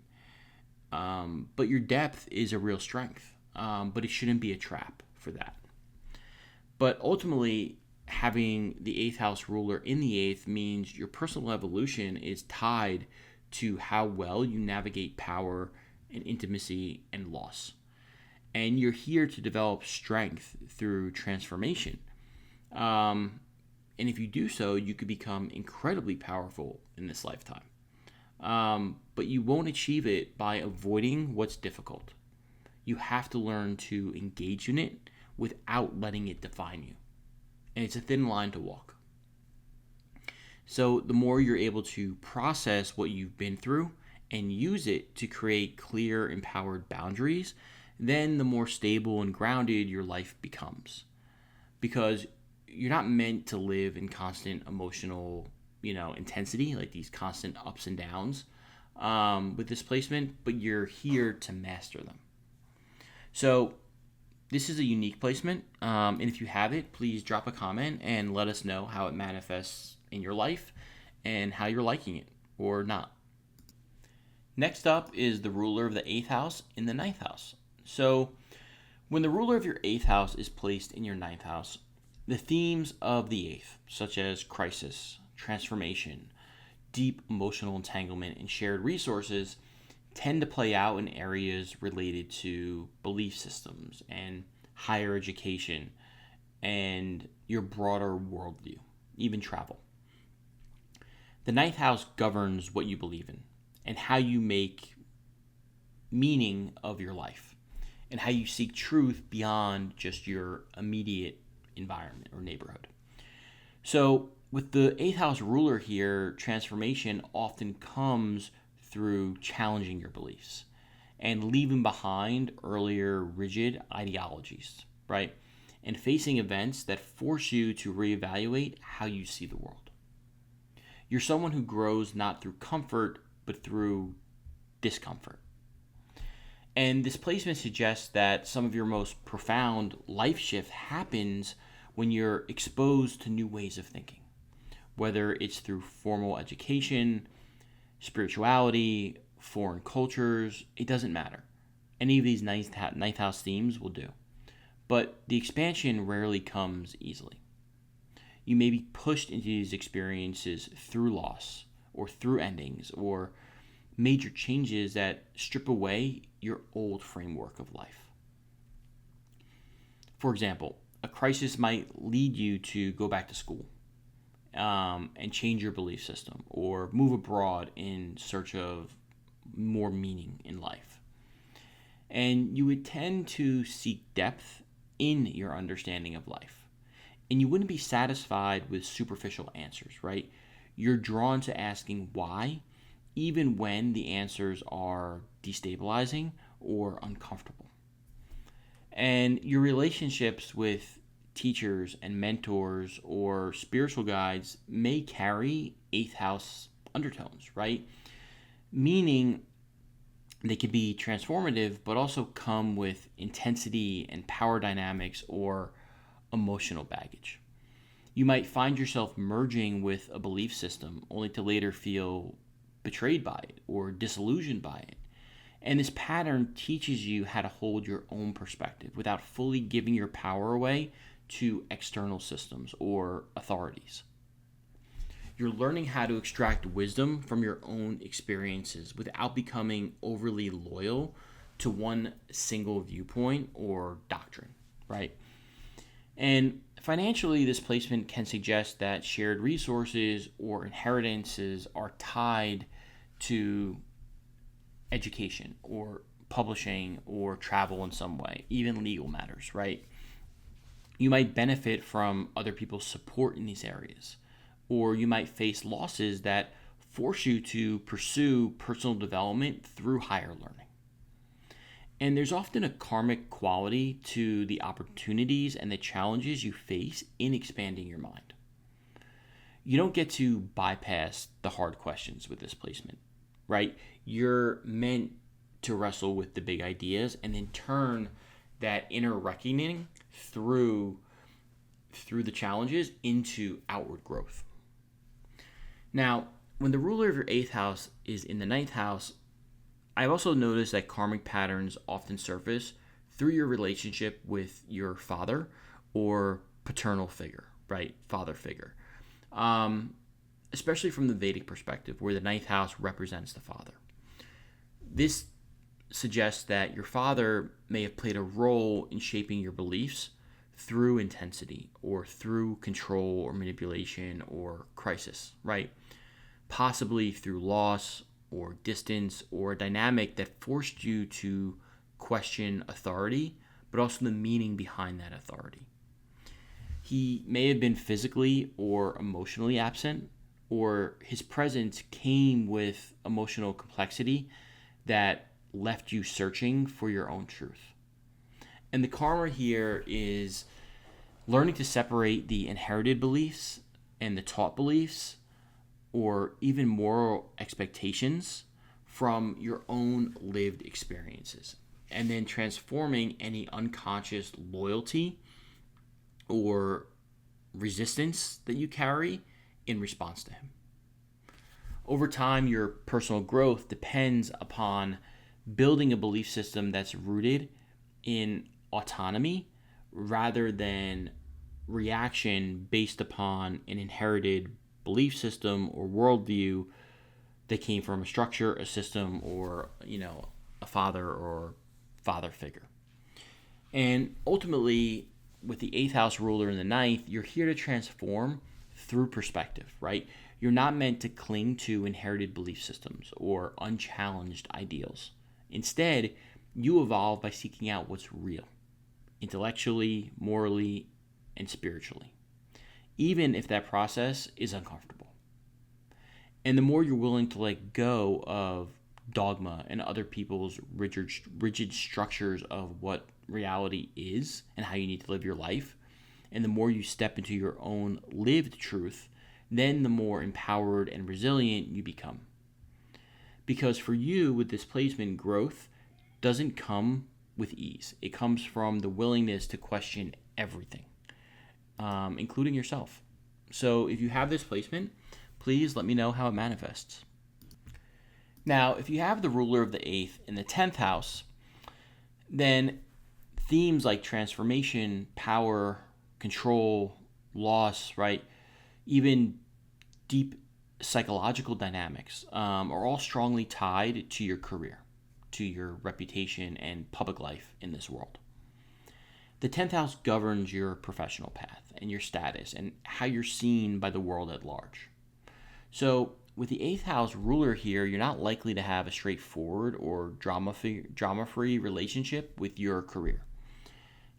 But your depth is a real strength, but it shouldn't be a trap for that. But ultimately, having the eighth house ruler in the eighth means your personal evolution is tied to how well you navigate power and intimacy and loss. And you're here to develop strength through transformation. And if you do so, you could become incredibly powerful in this lifetime. But you won't achieve it by avoiding what's difficult. You have to learn to engage in it without letting it define you. And it's a thin line to walk. So the more you're able to process what you've been through and use it to create clear, empowered boundaries, then the more stable and grounded your life becomes. Because you're not meant to live in constant emotional, intensity, like these constant ups and downs with displacement, but you're here to master them. So this is a unique placement, and if you have it, please drop a comment and let us know how it manifests in your life and how you're liking it or not. Next up is the ruler of the eighth house in the ninth house. So when the ruler of your eighth house is placed in your ninth house, the themes of the eighth, such as crisis, transformation, deep emotional entanglement, and shared resources, tend to play out in areas related to belief systems and higher education and your broader worldview, even travel. The ninth house governs what you believe in and how you make meaning of your life and how you seek truth beyond just your immediate environment or neighborhood. So with the eighth house ruler here, transformation often comes through challenging your beliefs and leaving behind earlier rigid ideologies, right? And facing events that force you to reevaluate how you see the world. You're someone who grows not through comfort, but through discomfort. And this placement suggests that some of your most profound life shift happens when you're exposed to new ways of thinking, whether it's through formal education, spirituality, foreign cultures, it doesn't matter. Any of these ninth house themes will do. But the expansion rarely comes easily. You may be pushed into these experiences through loss or through endings or major changes that strip away your old framework of life. For example, a crisis might lead you to go back to school and change your belief system or move abroad in search of more meaning in life. And you would tend to seek depth in your understanding of life. And you wouldn't be satisfied with superficial answers, right? You're drawn to asking why, even when the answers are destabilizing or uncomfortable. And your relationships with teachers and mentors or spiritual guides may carry 8th house undertones, right? Meaning they could be transformative, but also come with intensity and power dynamics or emotional baggage. You might find yourself merging with a belief system only to later feel betrayed by it or disillusioned by it. And this pattern teaches you how to hold your own perspective without fully giving your power away to external systems or authorities. You're learning how to extract wisdom from your own experiences without becoming overly loyal to one single viewpoint or doctrine, right? And financially, this placement can suggest that shared resources or inheritances are tied to education or publishing or travel in some way, even legal matters, right? You might benefit from other people's support in these areas, or you might face losses that force you to pursue personal development through higher learning. And there's often a karmic quality to the opportunities and the challenges you face in expanding your mind. You don't get to bypass the hard questions with this placement, right? You're meant to wrestle with the big ideas and then turn that inner reckoning through the challenges into outward growth. Now, when the ruler of your 8th house is in the 9th house, I've also noticed that karmic patterns often surface through your relationship with your father or paternal figure, right? Father figure. Especially from the Vedic perspective, where the 9th house represents the father. This suggests that your father may have played a role in shaping your beliefs through intensity or through control or manipulation or crisis, right? Possibly through loss or distance or a dynamic that forced you to question authority, but also the meaning behind that authority. He may have been physically or emotionally absent, or his presence came with emotional complexity that left you searching for your own truth. And the karma here is learning to separate the inherited beliefs and the taught beliefs or even moral expectations from your own lived experiences, and then transforming any unconscious loyalty or resistance that you carry in response to him. Over time, your personal growth depends upon building a belief system that's rooted in autonomy rather than reaction based upon an inherited belief system or worldview that came from a structure, a system, or a father or father figure. And ultimately, with the 8th house ruler in the 9th, you're here to transform through perspective, right? You're not meant to cling to inherited belief systems or unchallenged ideals. Instead, you evolve by seeking out what's real, intellectually, morally, and spiritually, even if that process is uncomfortable. And the more you're willing to let go of dogma and other people's rigid structures of what reality is and how you need to live your life, and the more you step into your own lived truth, then the more empowered and resilient you become. Because for you, with displacement, growth doesn't come with ease. It comes from the willingness to question everything, including yourself. So if you have this placement, please let me know how it manifests. Now, if you have the ruler of the 8th in the 10th house, then themes like transformation, power, control, loss, right? Even deep psychological dynamics are all strongly tied to your career, to your reputation and public life in this world. The 10th house governs your professional path and your status and how you're seen by the world at large. So, with the 8th house ruler here, you're not likely to have a straightforward or drama-free relationship with your career.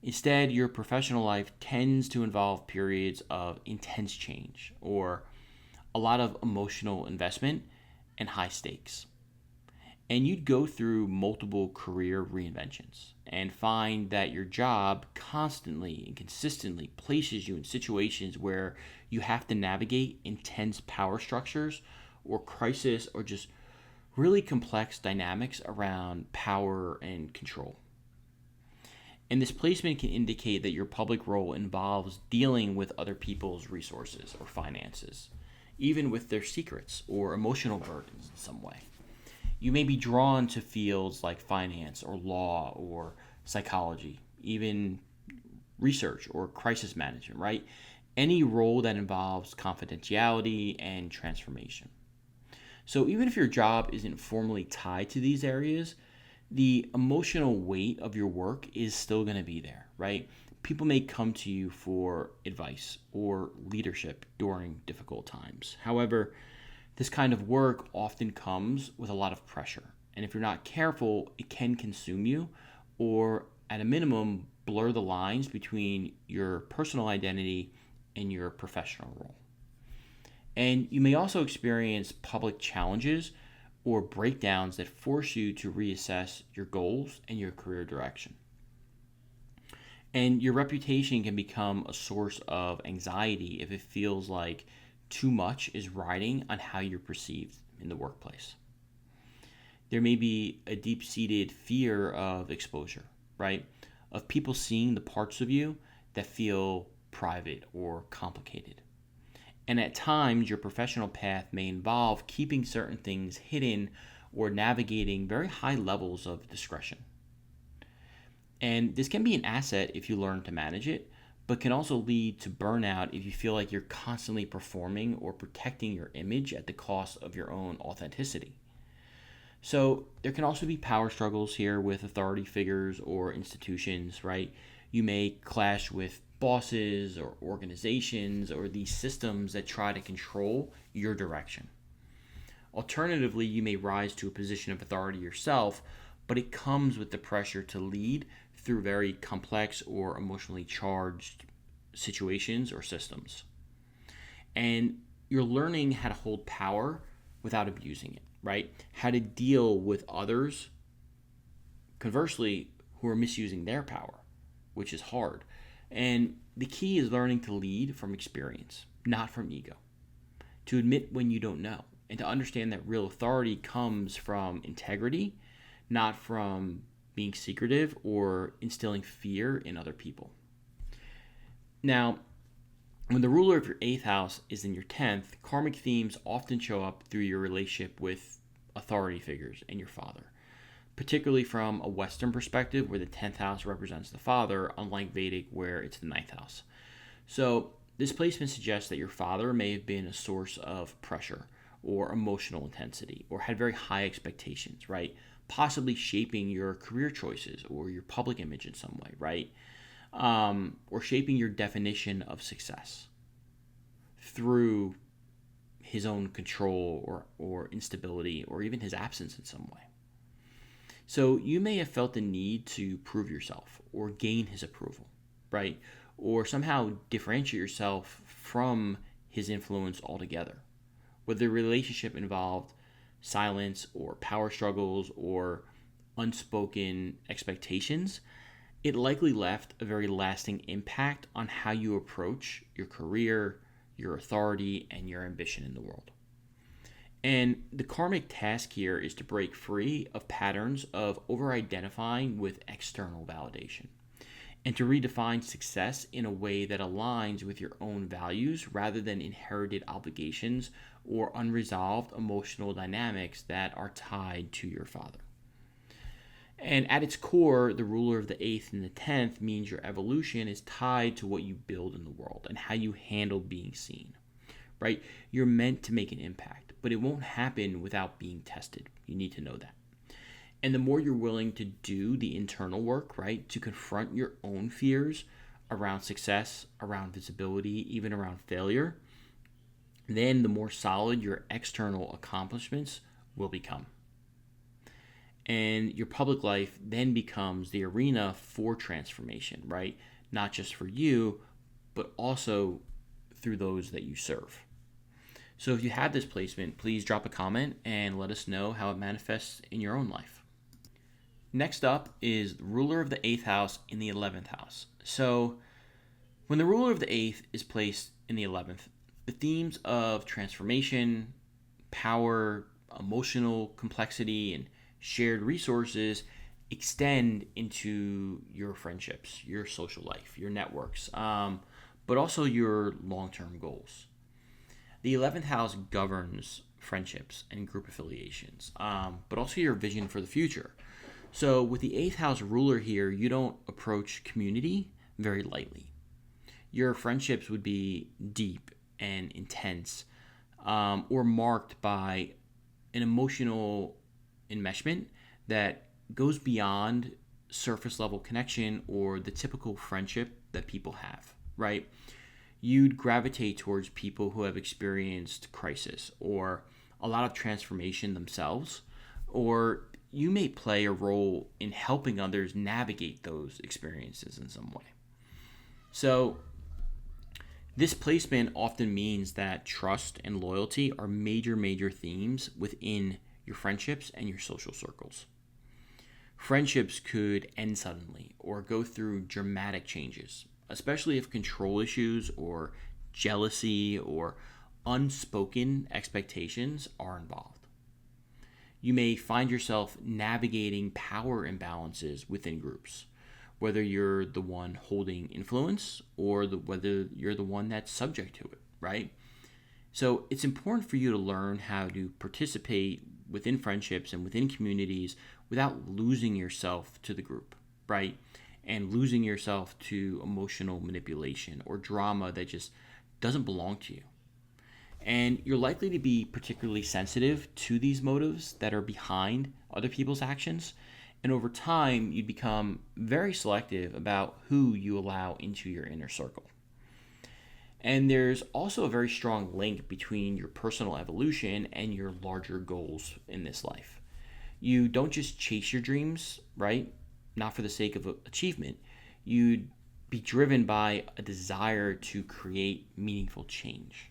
Instead, your professional life tends to involve periods of intense change or a lot of emotional investment and high stakes. And you'd go through multiple career reinventions and find that your job constantly and consistently places you in situations where you have to navigate intense power structures or crisis or just really complex dynamics around power and control. And this placement can indicate that your public role involves dealing with other people's resources or finances, even with their secrets or emotional burdens in some way. You may be drawn to fields like finance or law or psychology, even research or crisis management, right? Any role that involves confidentiality and transformation. So even if your job isn't formally tied to these areas, the emotional weight of your work is still going to be there, right? People may come to you for advice or leadership during difficult times. However, this kind of work often comes with a lot of pressure. And if you're not careful, it can consume you or, at a minimum, blur the lines between your personal identity and your professional role. And you may also experience public challenges or breakdowns that force you to reassess your goals and your career direction. And your reputation can become a source of anxiety if it feels like too much is riding on how you're perceived in the workplace. There may be a deep-seated fear of exposure, right? Of people seeing the parts of you that feel private or complicated. And at times, your professional path may involve keeping certain things hidden or navigating very high levels of discretion. And this can be an asset if you learn to manage it, but can also lead to burnout if you feel like you're constantly performing or protecting your image at the cost of your own authenticity. So there can also be power struggles here with authority figures or institutions, right? You may clash with bosses or organizations or these systems that try to control your direction. Alternatively, you may rise to a position of authority yourself, but it comes with the pressure to lead through very complex or emotionally charged situations or systems. And you're learning how to hold power without abusing it, right? How to deal with others, conversely, who are misusing their power, which is hard. And the key is learning to lead from experience, not from ego. To admit when you don't know, and to understand that real authority comes from integrity, not from being secretive or instilling fear in other people. Now, when the ruler of your 8th house is in your 10th, karmic themes often show up through your relationship with authority figures and your father, particularly from a Western perspective where the 10th house represents the father, unlike Vedic where it's the 9th house. So this placement suggests that your father may have been a source of pressure or emotional intensity or had very high expectations, right? Possibly shaping your career choices or your public image in some way, right? Or shaping your definition of success through his own control or instability or even his absence in some way. So you may have felt the need to prove yourself or gain his approval, right? Or somehow differentiate yourself from his influence altogether. Whether the relationship involved silence or power struggles or unspoken expectations, it likely left a very lasting impact on how you approach your career, your authority, and your ambition in the world. And the karmic task here is to break free of patterns of over-identifying with external validation and to redefine success in a way that aligns with your own values rather than inherited obligations or unresolved emotional dynamics that are tied to your father. And at its core, the ruler of the 8th and the 10th means your evolution is tied to what you build in the world and how you handle being seen, right? You're meant to make an impact, but it won't happen without being tested. You need to know that. And the more you're willing to do the internal work, right, to confront your own fears around success, around visibility, even around failure, then the more solid your external accomplishments will become. And your public life then becomes the arena for transformation, right? Not just for you, but also through those that you serve. So if you have this placement, please drop a comment and let us know how it manifests in your own life. Next up is the ruler of the 8th house in the 11th house. So when the ruler of the 8th is placed in the 11th, the themes of transformation, power, emotional complexity, and shared resources extend into your friendships, your social life, your networks, but also your long-term goals. The 11th house governs friendships and group affiliations, but also your vision for the future. So with the 8th house ruler here, you don't approach community very lightly. Your friendships would be deep and intense, or marked by an emotional enmeshment that goes beyond surface level connection or the typical friendship that people have, right? You'd gravitate towards people who have experienced crisis or a lot of transformation themselves, or you may play a role in helping others navigate those experiences in some way. So this placement often means that trust and loyalty are major themes within your friendships and your social circles. Friendships could end suddenly or go through dramatic changes, especially if control issues or jealousy or unspoken expectations are involved. You may find yourself navigating power imbalances within groups, whether you're the one holding influence or whether you're the one that's subject to it, right? So it's important for you to learn how to participate within friendships and within communities without losing yourself to the group, right? And losing yourself to emotional manipulation or drama that just doesn't belong to you. And you're likely to be particularly sensitive to these motives that are behind other people's actions. And over time, you become very selective about who you allow into your inner circle. And there's also a very strong link between your personal evolution and your larger goals in this life. You don't just chase your dreams, right? Not for the sake of achievement. You'd be driven by a desire to create meaningful change.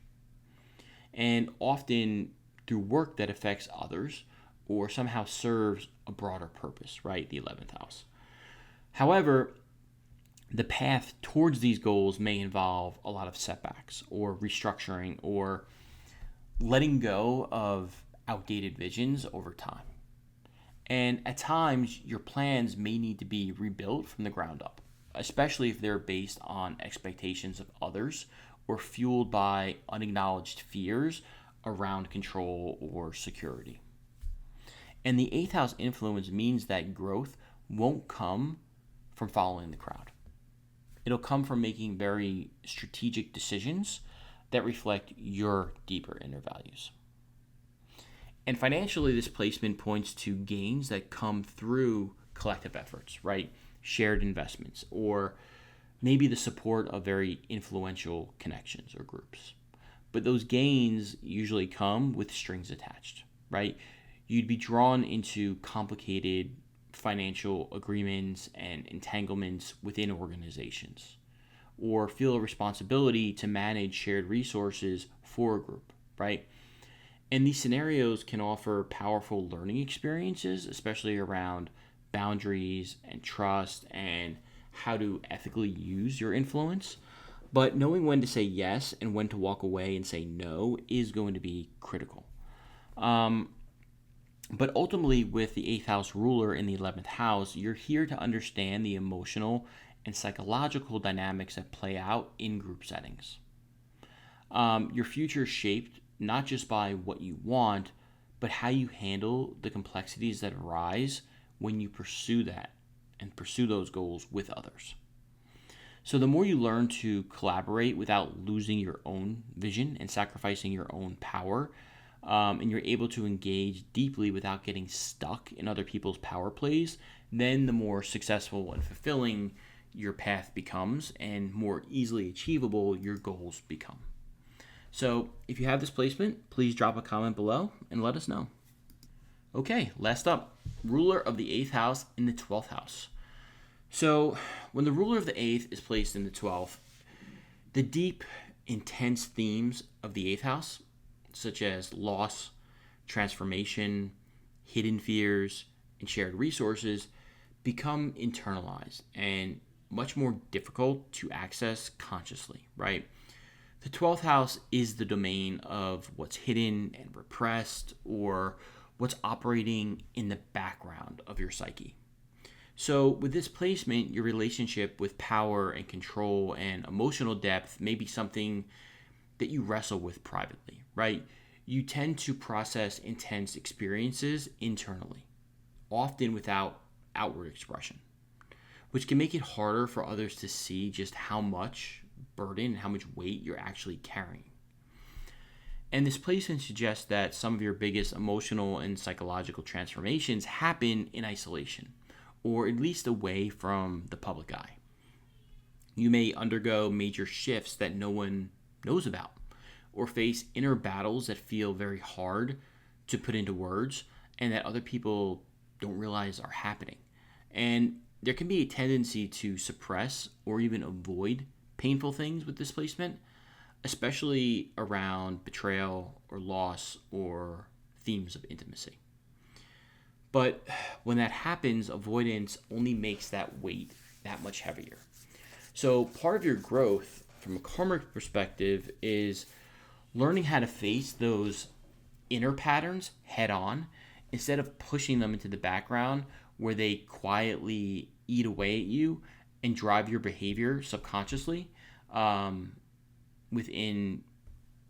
And often through work that affects others or somehow serves a broader purpose, right? The 11th house. However, the path towards these goals may involve a lot of setbacks or restructuring or letting go of outdated visions over time. And at times, your plans may need to be rebuilt from the ground up, especially if they're based on expectations of others or fueled by unacknowledged fears around control or security. And the 8th house influence means that growth won't come from following the crowd. It'll come from making very strategic decisions that reflect your deeper inner values. And financially, this placement points to gains that come through collective efforts, right? Shared investments, or maybe the support of very influential connections or groups. But those gains usually come with strings attached, right? You'd be drawn into complicated financial agreements and entanglements within organizations, or feel a responsibility to manage shared resources for a group, right? And these scenarios can offer powerful learning experiences, especially around boundaries and trust and how to ethically use your influence. But knowing when to say yes and when to walk away and say no is going to be critical. But ultimately, with the 8th house ruler in the 11th house, you're here to understand the emotional and psychological dynamics that play out in group settings. Your future is shaped not just by what you want, but how you handle the complexities that arise when you pursue that and pursue those goals with others. So the more you learn to collaborate without losing your own vision and sacrificing your own power, and you're able to engage deeply without getting stuck in other people's power plays, then the more successful and fulfilling your path becomes and more easily achievable your goals become. So if you have this placement, please drop a comment below and let us know. Okay, last up, ruler of the 8th house in the 12th house. So when the ruler of the 8th is placed in the 12th, the deep, intense themes of the 8th house, such as loss, transformation, hidden fears, and shared resources, become internalized and much more difficult to access consciously, right? The 12th house is the domain of what's hidden and repressed, or what's operating in the background of your psyche. So with this placement, your relationship with power and control and emotional depth may be something that you wrestle with privately, right? You tend to process intense experiences internally, often without outward expression, which can make it harder for others to see just how much burden and how much weight you're actually carrying. And this placement suggests that some of your biggest emotional and psychological transformations happen in isolation, or at least away from the public eye. You may undergo major shifts that no one knows about, or face inner battles that feel very hard to put into words and that other people don't realize are happening. And there can be a tendency to suppress or even avoid painful things with displacement, especially around betrayal or loss or themes of intimacy. But when that happens, avoidance only makes that weight that much heavier. So part of your growth from a karmic perspective is learning how to face those inner patterns head on instead of pushing them into the background where they quietly eat away at you and drive your behavior subconsciously within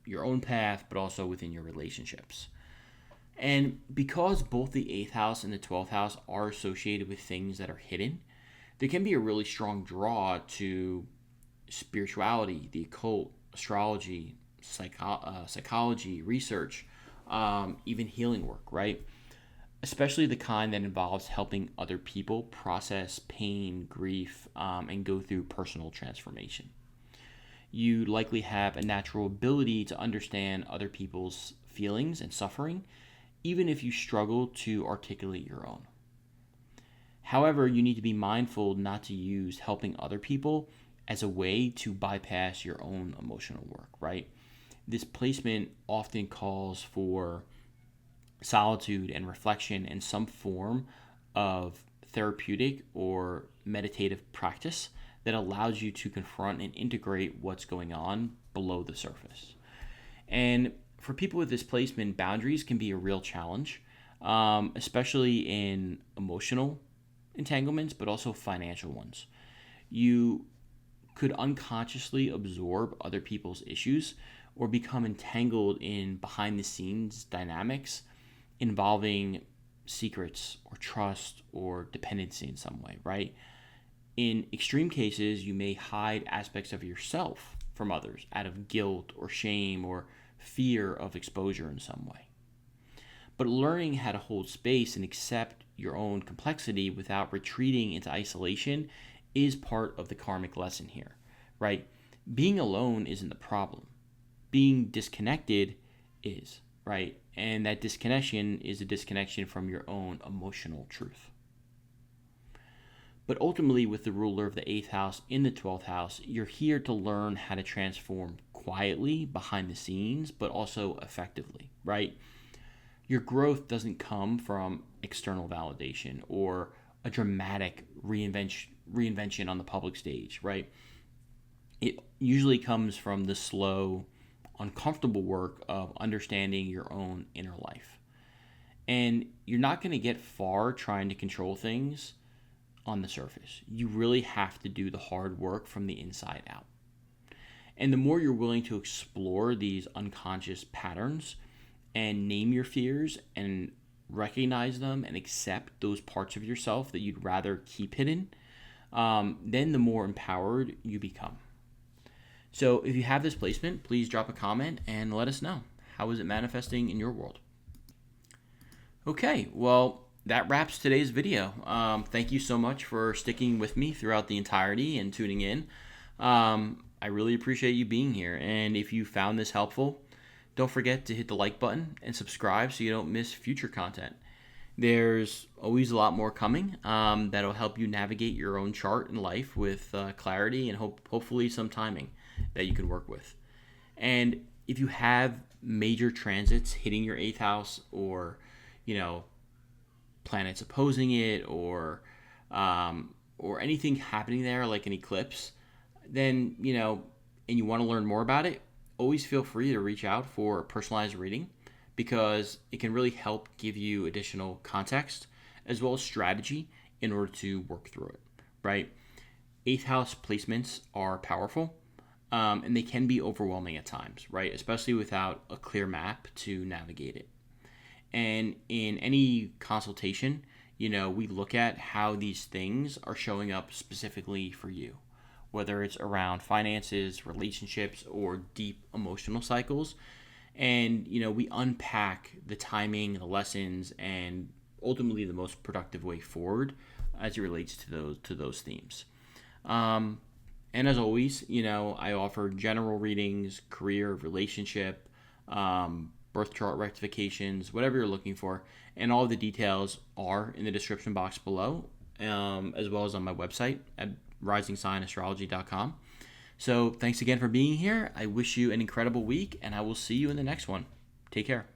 your own path, but also within your relationships. And because both the 8th house and the 12th house are associated with things that are hidden, there can be a really strong draw to spirituality, the occult, astrology, psychology, research, even healing work, right? Especially the kind that involves helping other people process pain, grief, and go through personal transformation. You likely have a natural ability to understand other people's feelings and suffering, even if you struggle to articulate your own. However, you need to be mindful not to use helping other people as a way to bypass your own emotional work, right? This placement often calls for solitude and reflection and some form of therapeutic or meditative practice that allows you to confront and integrate what's going on below the surface. And for people with this placement, boundaries can be a real challenge, especially in emotional entanglements, but also financial ones. You could unconsciously absorb other people's issues or become entangled in behind-the-scenes dynamics involving secrets or trust or dependency in some way, right? In extreme cases, you may hide aspects of yourself from others out of guilt or shame or fear of exposure in some way. But learning how to hold space and accept your own complexity without retreating into isolation is part of the karmic lesson here, right? Being alone isn't the problem. Being disconnected is, right? And that disconnection is a disconnection from your own emotional truth. But ultimately, with the ruler of the 8th house in the 12th house, you're here to learn how to transform quietly behind the scenes, but also effectively, right? Your growth doesn't come from external validation or a dramatic reinvention on the public stage, right? It usually comes from the slow, uncomfortable work of understanding your own inner life. And you're not going to get far trying to control things on the surface. You really have to do the hard work from the inside out. And the more you're willing to explore these unconscious patterns and name your fears and recognize them and accept those parts of yourself that you'd rather keep hidden, then the more empowered you become. So if you have this placement, please drop a comment and let us know. How is it manifesting in your world? Okay, well, that wraps today's video. Thank you so much for sticking with me throughout the entirety and tuning in. I really appreciate you being here. And if you found this helpful, don't forget to hit the like button and subscribe so you don't miss future content. There's always a lot more coming that'll help you navigate your own chart in life with clarity and hopefully some timing that you can work with. And if you have major transits hitting your 8th house, or planets opposing it, or anything happening there like an eclipse, then and you want to learn more about it, always feel free to reach out for a personalized reading, because it can really help give you additional context as well as strategy in order to work through it, right? 8th house placements are powerful, and they can be overwhelming at times, right? Especially without a clear map to navigate it. And in any consultation, we look at how these things are showing up specifically for you, whether it's around finances, relationships, or deep emotional cycles. And, we unpack the timing, the lessons, and ultimately the most productive way forward as it relates to those themes. And as always, I offer general readings, career, relationship, birth chart rectifications, whatever you're looking for. And all of the details are in the description box below, as well as on my website at risingsignastrology.com. So thanks again for being here. I wish you an incredible week, and I will see you in the next one. Take care.